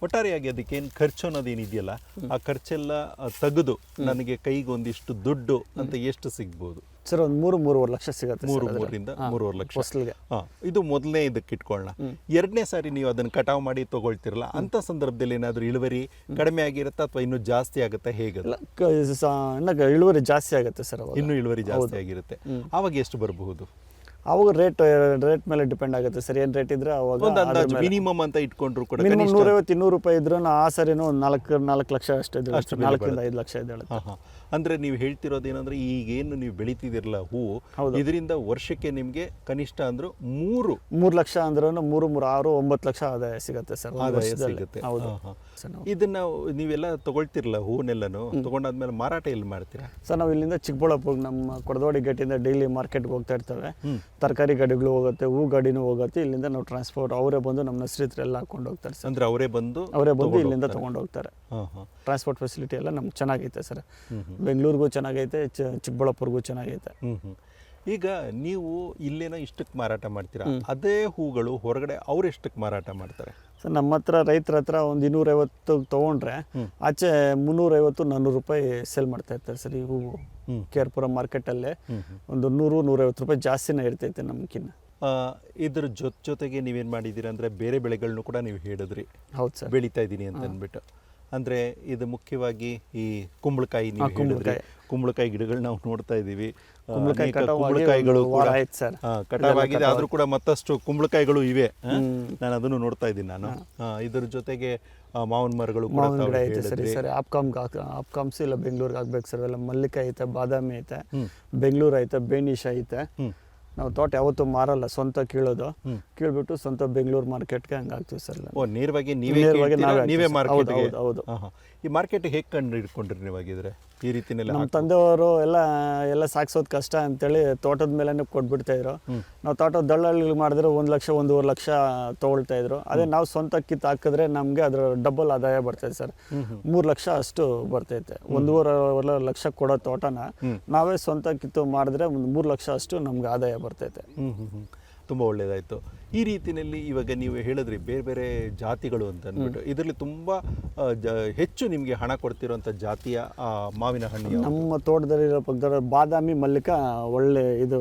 ಒಟ್ಟಾರೆಯಾಗಿ ಅದಕ್ಕೇನು ಖರ್ಚು ಅನ್ನೋದೇನಿದೆಯಲ್ಲ, ಆ ಖರ್ಚೆಲ್ಲ ತೆಗೆದು ನನಗೆ ಕೈಗೆ ಒಂದಿಷ್ಟು ದುಡ್ಡು ಅಂತ ಎಷ್ಟು ಸಿಗ್ಬೋದು ಸರ್? ಒಂದು 3-3.5 ಲಕ್ಷ ಸಿಗುತ್ತೆ. 3-3ರಿಂದ 3.5 ಲಕ್ಷ. ಇದು ಮೊದಲನೇ ಇದಕ್ಕೆ ಇಟ್ಕೊಳ್ಳೋಣ. 2ನೇ ಸಾರಿ ನೀವು ಅದನ್ನ ಕಟಾವು ಮಾಡಿ ತಗೊಳ್ತಿರಲ್ಲ, ಅಂತ ಸಂದರ್ಭದಲ್ಲಿ ಏನಾದರೂ ಇಳುವರಿ ಕಡಿಮೆ ಆಗಿರುತ್ತಾ ಅಥವಾ ಇನ್ನೂ ಜಾಸ್ತಿ ಆಗುತ್ತಾ? ಹೇಗೆ? ಇಳುವರಿ ಜಾಸ್ತಿ ಆಗುತ್ತೆ ಸರ್. ಇನ್ನೂ ಇಳುವರಿ ಜಾಸ್ತಿ ಆಗಿರುತ್ತೆ. ಆವಾಗ ಎಷ್ಟು ಬರಬಹುದು? ಅವಾಗ ರೇಟ್ ಮೇಲೆ ಡಿಪೆಂಡ್ ಆಗುತ್ತೆ ಸರ್. ಏನು ರೇಟ್ ಇದ್ರೆ ಅವಾಗ ಮಿನಿಮಮ್ ಅಂತ ಇಟ್ಕೊಂಡ್ರು ಕೂಡ ಮಿನಿಮಮ್ 150-200 ರೂಪಾಯಿ ಇದ್ರೂ ಆ ಸರಿನೂ 4 ಲಕ್ಷ ಅಷ್ಟೇ, 4-5 ಲಕ್ಷ ಇದ್ದೇಳುತ್ತೆ. ಅಂದ್ರೆ ನೀವು ಹೇಳ್ತಿರೋದೇನಂದ್ರೆ ಈಗೇನು ನೀವು ಬೆಳಿತಿದಿರಲ್ಲ ಹೂವು, ಇದರಿಂದ ವರ್ಷಕ್ಕೆ ನಿಮ್ಗೆ ಕನಿಷ್ಠ ಅಂದ್ರೂ 3 ಲಕ್ಷ ಅಂದ್ರೂ 3-6-9 ಲಕ್ಷ ಆದಾಯ ಸಿಗುತ್ತೆ ಸರ್. ಆದಾಯ ಸಿಗುತ್ತೆ. ಇದನ್ನ ನೀವೆಲ್ಲ ತಗೊಳ್ತಿರಲ್ಲ ಹೂವನ್ನೆಲ್ಲನು, ತಗೊಂಡಾದ್ಮೇಲೆ ಮಾರಾಟ ಎಲ್ಲಿ ಮಾಡ್ತೀರಾ ಸರ್? ನಾವು ಇಲ್ಲಿಂದ ಚಿಕ್ಕಬಳ್ಳಾಪುರ ನಮ್ಮ ಕೊಡದವಾಡಿ ಗೇಟಿಂದ ಡೈಲಿ ಮಾರ್ಕೆಟ್ಗೆ ಹೋಗ್ತಾ ಇರ್ತೇವೆ. ತರಕಾರಿ ಗಾಡಿಗಳು ಹೋಗುತ್ತೆ, ಹೂ ಗಾಡಿನೂ ಹೋಗುತ್ತೆ. ಇಲ್ಲಿಂದ ನಾವು ಟ್ರಾನ್ಸ್ಪೋರ್ಟ್ ಅವರೇ ಬಂದು ನಮ್ಮ ಹೆಸರು ಎಲ್ಲ ಹಾಕೊಂಡು ಹೋಗ್ತಾರೆ ಸರ್. ಅಂದ್ರೆ ಅವರೇ ಬಂದು ಇಲ್ಲಿಂದ ತಗೊಂಡು ಹೋಗ್ತಾರೆ. ಟ್ರಾನ್ಸ್ಪೋರ್ಟ್ ಫೆಸಿಲಿಟಿ ಎಲ್ಲ ನಮ್ಗೆ ಚೆನ್ನಾಗೈತೆ ಸರ್. ಬೆಂಗಳೂರಿಗೂ ಚೆನ್ನಾಗೈತೆ, ಚಿಕ್ಕಬಳ್ಳಾಪುರಗೂ ಚೆನ್ನಾಗೈತೆ. ಈಗ ನೀವು ಇಲ್ಲೇನೋ ಇಷ್ಟಕ್ಕೆ ಮಾರಾಟ ಮಾಡ್ತೀರಾ, ಅದೇ ಹೂಗಳು ಹೊರಗಡೆ ಅವ್ರು ಎಷ್ಟಕ್ಕೆ ಮಾರಾಟ ಮಾಡ್ತಾರೆ ಸರ್? ನಮ್ಮ ಹತ್ರ ರೈತರ ಹತ್ರ ಒಂದು 250 ತೊಗೊಂಡ್ರೆ ಆಚೆ 350-400 ರೂಪಾಯಿ ಸೇಲ್ ಮಾಡ್ತಾ ಇರ್ತಾರೆ ಸರ್. ಈ ಹೂವು ಕೇರ್ಪುರ ಮಾರ್ಕೆಟಲ್ಲೇ ಒಂದು 100-150 ರೂಪಾಯಿ ಜಾಸ್ತಿನೇ ಇರ್ತೈತೆ ನಮ್ಗಿನ್ನ. ಇದ್ರ ಜೊತೆಗೆ ನೀವೇನು ಮಾಡಿದ್ದೀರಾ ಅಂದರೆ ಬೇರೆ ಬೆಳೆಗಳನ್ನು ಕೂಡ ನೀವು ಹೇಳಿದ್ರಿ. ಹೌದು ಸರ್, ಬೆಳೀತಾ ಇದ್ದೀನಿ ಅಂತ ಅಂದ್ಬಿಟ್ಟು. ಅಂದರೆ ಇದು ಮುಖ್ಯವಾಗಿ ಈ ಕುಂಬಳಕಾಯಿ, ನೀವು ಹೇಳಿದ್ರಿ ಕುಂಬಳಕಾಯಿ ಗಿಡಗಳು ನಾವು ನೋಡ್ತಾ ಇದ್ದೀವಿ. ಕುಂಬಳಕಾಯಿಗಳು ಕಟಾವಾಗಿದೆ, ಆದರೂ ಕೂಡ ಮತ್ತಷ್ಟು ಕುಂಬಳಕಾಯಿಗಳು ಇವೆ. ನಾನು ಅದನ್ನು ನೋಡ್ತಾ ಇದ್ದೀನಿ. ನಾನು ಇದ್ರ ಜೊತೆಗೆ ಮಾವಿನ ಮರಗಳು ಕೂಡ ಐತೆ ಸರ್. ಆಪ್ಕಾಮ್ಸ್ ಇಲ್ಲ ಬೆಂಗಳೂರಿಗೆ ಆಗ್ಬೇಕು ಸರ್. ಎಲ್ಲ ಮಲ್ಲಿಕ ಐತೆ, ಬಾದಾಮಿ ಐತೆ, ಬೆಂಗಳೂರು ಐತೆ, ಬೇನಿಶ್ ಐತೆ. ನಾವು ತೋಟ ಯಾವತ್ತೂ ಮಾರಲ್ಲ, ಸ್ವಂತ ಕೀಳ್ಬಿಟ್ಟು ಸ್ವಂತ ಬೆಂಗಳೂರು ಮಾರ್ಕೆಟ್ಗೆ ಹಂಗೆ ಆಗ್ತೀವಿ ಸರ್. ನೇರವಾಗಿ ನೀವೇ ಮಾರ್ಕೆಟ್? ಹೌದು. ಈ ಮಾರ್ಕೆಟ್ ಹೇಗೆ ಕಂಡು ಹಿಡ್ಕೊಂಡ್ರಿ ನೀವಾಗಿದ್ರೆ ಈ ರೀತಿನೆಲ್ಲ? ನಮ್ಮ ತಂದೆಯವರು ಎಲ್ಲ ಸಾಗಿಸೋದು ಕಷ್ಟ ಅಂತೇಳಿ ತೋಟದ ಮೇಲೆ ಕೊಟ್ಬಿಡ್ತಾ ಇದ್ರು. ನಾವು ತೋಟದ ದಳ್ಳಾಳಿಗಳು ಮಾಡಿದ್ರೆ 1 ಲಕ್ಷ 1.5 ಲಕ್ಷ ತೊಗೊಳ್ತಾ ಇದ್ರು. ಅದೇ ನಾವು ಸ್ವಂತ ಕಿತ್ತು ಹಾಕಿದ್ರೆ ನಮಗೆ ಅದರ ಡಬಲ್ ಆದಾಯ ಬರ್ತೈತೆ ಸರ್. 3 ಲಕ್ಷ ಅಷ್ಟು ಬರ್ತೈತೆ. 1.5 ಲಕ್ಷ ಕೊಡೋ ತೋಟನ ನಾವೇ ಸ್ವಂತ ಕಿತ್ತು ಮಾಡಿದ್ರೆ ಒಂದು 3 ಲಕ್ಷ ಅಷ್ಟು ನಮ್ಗೆ ಆದಾಯ ಬರ್ತೈತೆ. ತುಂಬ ಒಳ್ಳೆಯದಾಯಿತು. ಈ ರೀತಿಯಲ್ಲಿ ಇವಾಗ ನೀವು ಹೇಳಿದ್ರಿ ಬೇರೆ ಬೇರೆ ಜಾತಿಗಳು ಅಂತ ಅಂದ್ಬಿಟ್ಟು, ಇದರಲ್ಲಿ ತುಂಬ ಹೆಚ್ಚು ನಿಮಗೆ ಹಣ ಕೊಡ್ತಿರೋಂಥ ಜಾತಿಯ ಮಾವಿನ ಹಣ್ಣು ನಮ್ಮ ತೋಟದಲ್ಲಿರೋ ಪಕ್ಕದ ಬಾದಾಮಿ, ಮಲ್ಲಿಕ ಒಳ್ಳೆ ಇದು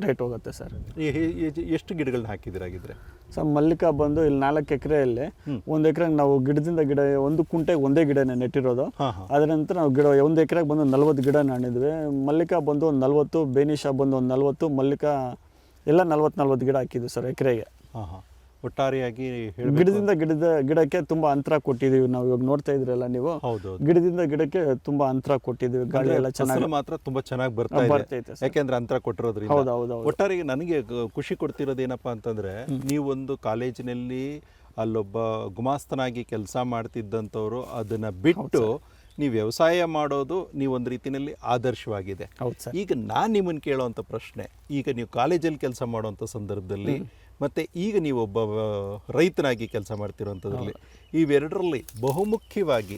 ರೇಟ್ ಹೋಗುತ್ತೆ ಸರ್. ಎಷ್ಟು ಗಿಡಗಳನ್ನ ಹಾಕಿದಿರಾಗಿದ್ರೆ ಸರ್? ಮಲ್ಲಿಕ ಬಂದು ಇಲ್ಲಿ 4 ಎಕರೆಯಲ್ಲಿ 1 ಎಕರೆಗೆ ನಾವು ಗಿಡದಿಂದ ಗಿಡ, ಒಂದು ಕುಂಟೆಗೆ ಒಂದೇ ಗಿಡನೇ ನೆಟ್ಟಿರೋದು. ಅದರ ನಂತರ ನಾವು ಗಿಡ 1 ಎಕರೆಗೆ ಬಂದು 40 ಗಿಡ ನೆಟ್ಟಿದ್ವಿ. ಮಲ್ಲಿಕ ಬಂದು ಒಂದು 40, ಬೇನಿಶಾ ಬಂದು ಒಂದು 40, ಮಲ್ಲಿಕ ಎಲ್ಲ 40 ಗಿಡ ಹಾಕಿದ್ವಿ ಸರ್ ಎಕರೆಗೆ. ಒಟ್ಟಾರೆಯಾಗಿ ಗಿಡದಿಂದ ಗಿಡಕ್ಕೆ ತುಂಬಾ ಅಂತರ ಕೊಟ್ಟಿದ್ದೀವಿ ನಾವು. ಇವಾಗ ನೋಡ್ತಾ ಇದ್ರಲ್ಲ ನೀವು, ಗಿಡದಿಂದ ಗಿಡಕ್ಕೆ ತುಂಬಾ ಅಂತರ ಕೊಟ್ಟಿದ್ದೀವಿ. ಗಾಳಿ ಎಲ್ಲ ಚೆನ್ನಾಗಿ ಮಾತ್ರ ತುಂಬಾ ಚೆನ್ನಾಗಿ ಬರ್ತೈತೆ ಯಾಕೆಂದ್ರೆ ಅಂತರ ಕೊಟ್ಟಿರೋದ್ರಿಂದ. ಒಟ್ಟಾರೆಗೆ ನನಗೆ ಖುಷಿ ಕೊಡ್ತಿರೋದೇನಪ್ಪಾ ಅಂತಂದ್ರೆ, ನೀವೊಂದು ಕಾಲೇಜಿನಲ್ಲಿ ಅಲ್ಲೊಬ್ಬ ಗುಮಾಸ್ತನಾಗಿ ಕೆಲಸ ಮಾಡ್ತಿದ್ದಂಥವ್ರು ಅದನ್ನ ಬಿಟ್ಟು ನೀವು ವ್ಯವಸಾಯ ಮಾಡೋದು ನೀವೊಂದು ರೀತಿಯಲ್ಲಿ ಆದರ್ಶವಾಗಿದೆ. ಈಗ ನಾನು ನಿಮ್ಮನ್ನು ಕೇಳೋವಂಥ ಪ್ರಶ್ನೆ, ಈಗ ನೀವು ಕಾಲೇಜಲ್ಲಿ ಕೆಲಸ ಮಾಡೋವಂಥ ಸಂದರ್ಭದಲ್ಲಿ ಮತ್ತು ಈಗ ನೀವೊಬ್ಬ ರೈತನಾಗಿ ಕೆಲಸ ಮಾಡ್ತಿರೋವಂಥದ್ರಲ್ಲಿ, ಇವೆರಡರಲ್ಲಿ ಬಹುಮುಖ್ಯವಾಗಿ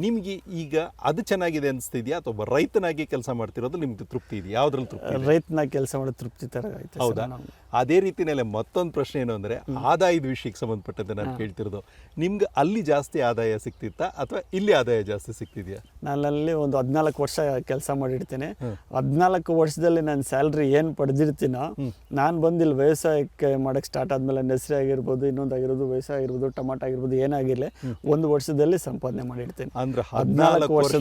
ನಿಮಗೆ ಈಗ ಅದು ಚೆನ್ನಾಗಿದೆ ಅನಿಸ್ತಿದ್ಯಾ ಅಥವಾ ಒಬ್ಬ ರೈತನಾಗಿ ಕೆಲಸ ಮಾಡ್ತಿರೋದು ನಿಮ್ಗೆ ತೃಪ್ತಿ ಇದೆಯಾ? ಯಾವ್ದ್ರಲ್ಲಿ ತೃಪ್ತಿ ಇದೆ? ರೈತನಾಗಿ ಕೆಲಸ ಮಾಡೋ ತೃಪ್ತಿ ಥರ ಆಯ್ತು ಹೌದಾ? ಅದೇ ರೀತಿಯಲ್ಲೇ ಮತ್ತೊಂದು ಪ್ರಶ್ನೆ ಏನು ಅಂದರೆ ಆದಾಯದ ವಿಷಯಕ್ಕೆ ಸಂಬಂಧಪಟ್ಟಂತೆ ನಾನು ಕೇಳ್ತಿರೋದು, ನಿಮ್ಗೆ ಅಲ್ಲಿ ಜಾಸ್ತಿ ಆದಾಯ ಸಿಗ್ತಿತ್ತಾ ಅಥವಾ ಇಲ್ಲಿ ಆದಾಯ ಜಾಸ್ತಿ ಸಿಗ್ತಿದ್ಯಾ? ನಾನಲ್ಲಿ ಒಂದು 14 ವರ್ಷ ಕೆಲಸ ಮಾಡಿರ್ತೀನಿ. 14 ವರ್ಷದಲ್ಲಿ ನನ್ನ ಸ್ಯಾಲ್ರಿ ಏನು ಪಡೆದಿರ್ತೀನೋ, ನಾನು ಬಂದಿಲ್ಲ ವ್ಯವಸಾಯಕ್ಕೆ ಮಾಡೋಕ್ಕೆ ಸ್ಟಾರ್ಟ್ ಆದಮೇಲೆ ನೆಸರೆ ಆಗಿರ್ಬೋದು, ಇನ್ನೊಂದಾಗಿರ್ಬೋದು, ವ್ಯವಸಾಯ ಆಗಿರ್ಬೋದು, ಟೊಮಾಟೊ ಆಗಿರ್ಬೋದು, ಏನಾಗಿರಲಿ 1 ವರ್ಷದಲ್ಲಿ ಸಂಪಾದನೆ ಮಾಡಿರ್ತೀನಿ. ಅಂದ್ರೆ 14 ವರ್ಷ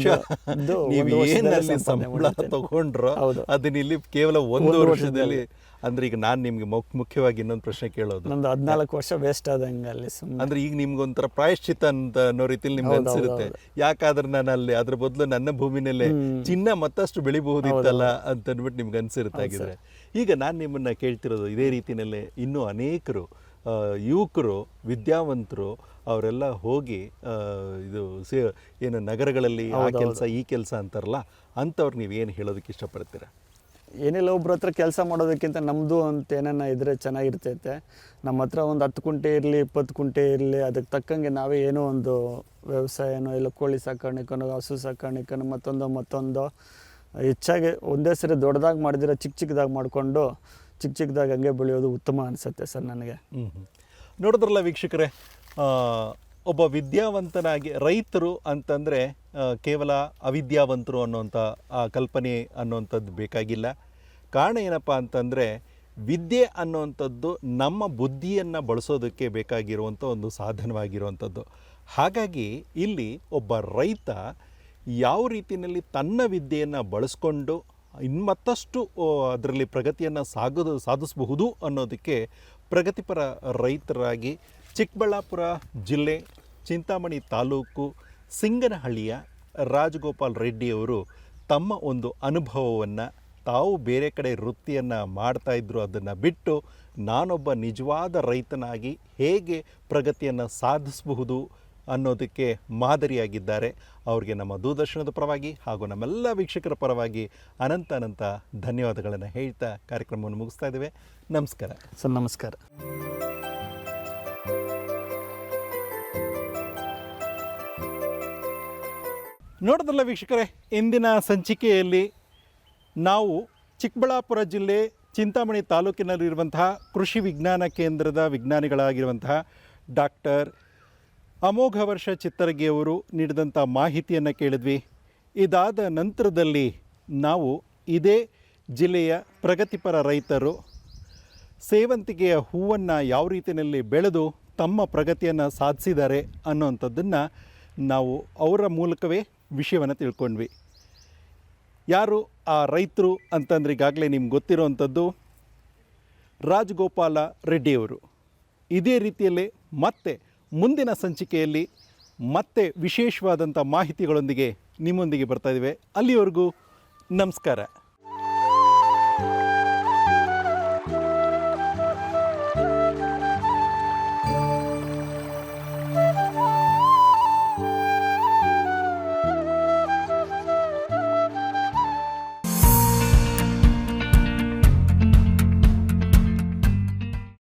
ನೀವು ಏನಲ್ಲಿ ಸಂಬಳ ತಗೊಂಡ್ರೋ ಅದನ್ನ ಇಲ್ಲಿ ಕೇವಲ 1 ವರ್ಷದಲ್ಲಿ. ಅಂದ್ರೆ ಈಗ ನಾನು ನಿಮ್ಗೆ ಮುಖ್ಯವಾಗಿ ಇನ್ನೊಂದು ಪ್ರಶ್ನೆ ಕೇಳೋದು, ನಮ್ದು 14 ವರ್ಷ ವೇಸ್ಟ್ ಆದಂಗೆ ಅಲ್ಲಿ ಸುಮ್ಮನೆ. ಅಂದ್ರೆ ಈಗ ನಿಮ್ಗೊಂಥರ ಪ್ರಾಯಶ್ಚಿತ್ತ ಅಂತ ಅನ್ನೋ ರೀತಿಯಲ್ಲಿ ನಿಮ್ಗೆ ಅನ್ಸಿರುತ್ತೆ, ಯಾಕಾದ್ರೆ ನಾನು ಅಲ್ಲಿ ಅದ್ರ ಬದಲು ನನ್ನ ಭೂಮಿನಲ್ಲೇ ಚಿನ್ನ ಮತ್ತಷ್ಟು ಬೆಳಿಬಹುದಿತ್ತಲ್ಲ ಅಂತ ಅಂದ್ಬಿಟ್ಟು ನಿಮ್ಗೆ ಅನ್ಸಿರುತ್ತೆ. ಆಗಿದ್ರೆ ಈಗ ನಾನು ನಿಮ್ಮನ್ನ ಕೇಳ್ತಿರೋದು ಇದೇ ರೀತಿಯಲ್ಲೇ ಇನ್ನೂ ಅನೇಕರು ಯುವಕರು, ವಿದ್ಯಾವಂತರು ಅವರೆಲ್ಲ ಹೋಗಿ ಇದು ಏನು ನಗರಗಳಲ್ಲಿ ಆ ಕೆಲಸ ಈ ಕೆಲಸ ಅಂತಾರಲ್ಲ, ಅಂಥವ್ರು ನೀವು ಏನು ಹೇಳೋದಕ್ಕೆ ಇಷ್ಟಪಡ್ತೀರಾ? ಏನಿಲ್ಲ, ಒಬ್ರ ಹತ್ರ ಕೆಲಸ ಮಾಡೋದಕ್ಕಿಂತ ನಮ್ಮದು ಅಂತ ಏನನ್ನ ಇದ್ರೆ ಚೆನ್ನಾಗಿರ್ತೈತೆ. ನಮ್ಮ ಹತ್ರ ಒಂದು 10 ಕುಂಟೆ ಇರಲಿ, 20 ಕುಂಟೆ ಇರಲಿ, ಅದಕ್ಕೆ ತಕ್ಕಂಗೆ ನಾವೇ ಏನೋ ಒಂದು ವ್ಯವಸಾಯನೋ ಇಲ್ಲ ಕೋಳಿ ಸಾಕಾಣಿಕೆನೋ, ಹಸು ಸಾಕಾಣಿಕೆನೋ, ಮತ್ತೊಂದು ಹೆಚ್ಚಾಗಿ ಒಂದೇ ಸರಿ ದೊಡ್ಡದಾಗಿ ಮಾಡಿದಿರೋ ಚಿಕ್ಕದಾಗಿ ಮಾಡಿಕೊಂಡು ಚಿಕ್ಕದಾಗಿ ಹಂಗೆ ಬೆಳೆಯೋದು ಉತ್ತಮ ಅನಿಸುತ್ತೆ ಸರ್ ನನಗೆ. ನೋಡಿದ್ರಲ್ಲ ವೀಕ್ಷಕರೇ, ಒಬ್ಬ ವಿದ್ಯಾವಂತನಾಗಿ ರೈತರು ಅಂತಂದರೆ ಕೇವಲ ಅವಿದ್ಯಾವಂತರು ಅನ್ನೋಂಥ ಆ ಕಲ್ಪನೆ ಅನ್ನೋವಂಥದ್ದು ಬೇಕಾಗಿಲ್ಲ. ಕಾರಣ ಏನಪ್ಪ ಅಂತಂದರೆ ವಿದ್ಯೆ ಅನ್ನೋವಂಥದ್ದು ನಮ್ಮ ಬುದ್ಧಿಯನ್ನು ಬಳಸೋದಕ್ಕೆ ಬೇಕಾಗಿರುವಂಥ ಒಂದು ಸಾಧನವಾಗಿರುವಂಥದ್ದು. ಹಾಗಾಗಿ ಇಲ್ಲಿ ಒಬ್ಬ ರೈತ ಯಾವ ರೀತಿಯಲ್ಲಿ ತನ್ನ ವಿದ್ಯೆಯನ್ನು ಬಳಸ್ಕೊಂಡು ಮತ್ತಷ್ಟು ಅದರಲ್ಲಿ ಪ್ರಗತಿಯನ್ನು ಸಾಧಿಸಬಹುದು ಅನ್ನೋದಕ್ಕೆ ಪ್ರಗತಿಪರ ರೈತರಾಗಿ ಚಿಕ್ಕಬಳ್ಳಾಪುರ ಜಿಲ್ಲೆ ಚಿಂತಾಮಣಿ ತಾಲೂಕು ಸಿಂಗನಹಳ್ಳಿಯ ರಾಜಗೋಪಾಲ್ ರೆಡ್ಡಿಯವರು ತಮ್ಮ ಒಂದು ಅನುಭವವನ್ನು, ತಾವು ಬೇರೆ ಕಡೆ ವೃತ್ತಿಯನ್ನು ಮಾಡ್ತಾಯಿದ್ರು, ಅದನ್ನು ಬಿಟ್ಟು ನಾನೊಬ್ಬ ನಿಜವಾದ ರೈತನಾಗಿ ಹೇಗೆ ಪ್ರಗತಿಯನ್ನು ಸಾಧಿಸಬಹುದು ಅನ್ನೋದಕ್ಕೆ ಮಾದರಿಯಾಗಿದ್ದಾರೆ. ಅವರಿಗೆ ನಮ್ಮ ದೂರದರ್ಶನದ ಪರವಾಗಿ ಹಾಗೂ ನಮ್ಮೆಲ್ಲ ವೀಕ್ಷಕರ ಪರವಾಗಿ ಅನಂತ ಧನ್ಯವಾದಗಳನ್ನು ಹೇಳ್ತಾ ಕಾರ್ಯಕ್ರಮವನ್ನು ಮುಗಿಸ್ತಾ ಇದ್ದೇವೆ. ನಮಸ್ಕಾರ ಸರ್. ನಮಸ್ಕಾರ. ನೋಡಿದ್ರಲ್ಲ ವೀಕ್ಷಕರೇ, ಇಂದಿನ ಸಂಚಿಕೆಯಲ್ಲಿ ನಾವು ಚಿಕ್ಕಬಳ್ಳಾಪುರ ಜಿಲ್ಲೆ ಚಿಂತಾಮಣಿ ತಾಲೂಕಿನಲ್ಲಿರುವಂತಹ ಕೃಷಿ ವಿಜ್ಞಾನ ಕೇಂದ್ರದ ವಿಜ್ಞಾನಿಗಳಾಗಿರುವಂತಹ ಡಾಕ್ಟರ್ ಅಮೋಘ ವರ್ಷ ಚಿತ್ತರಗಿಯವರು ನೀಡಿದಂಥ ಮಾಹಿತಿಯನ್ನು ಕೇಳಿದ್ವಿ. ಇದಾದ ನಂತರದಲ್ಲಿ ನಾವು ಇದೇ ಜಿಲ್ಲೆಯ ಪ್ರಗತಿಪರ ರೈತರು ಸೇವಂತಿಗೆಯ ಹೂವನ್ನು ಯಾವ ರೀತಿಯಲ್ಲಿ ಬೆಳೆದು ತಮ್ಮ ಪ್ರಗತಿಯನ್ನು ಸಾಧಿಸಿದ್ದಾರೆ ಅನ್ನೋವಂಥದ್ದನ್ನು ನಾವು ಅವರ ಮೂಲಕವೇ ವಿಷಯವನ್ನು ತಿಳ್ಕೊಂಡ್ವಿ. ಯಾರು ಆ ರೈತರು ಅಂತಂದ್ರೆ ಈಗಾಗಲೇ ನಿಮ್ಗೆ ಗೊತ್ತಿರೋವಂಥದ್ದು ರಾಜಗೋಪಾಲ ರೆಡ್ಡಿಯವರು. ಇದೇ ರೀತಿಯಲ್ಲೇ ಮತ್ತೆ ಮುಂದಿನ ಸಂಚಿಕೆಯಲ್ಲಿ ಮತ್ತೆ ವಿಶೇಷವಾದಂಥ ಮಾಹಿತಿಗಳೊಂದಿಗೆ ನಿಮ್ಮೊಂದಿಗೆ ಬರ್ತಾಯಿದ್ದೇವೆ. ಅಲ್ಲಿವರೆಗೂ ನಮಸ್ಕಾರ.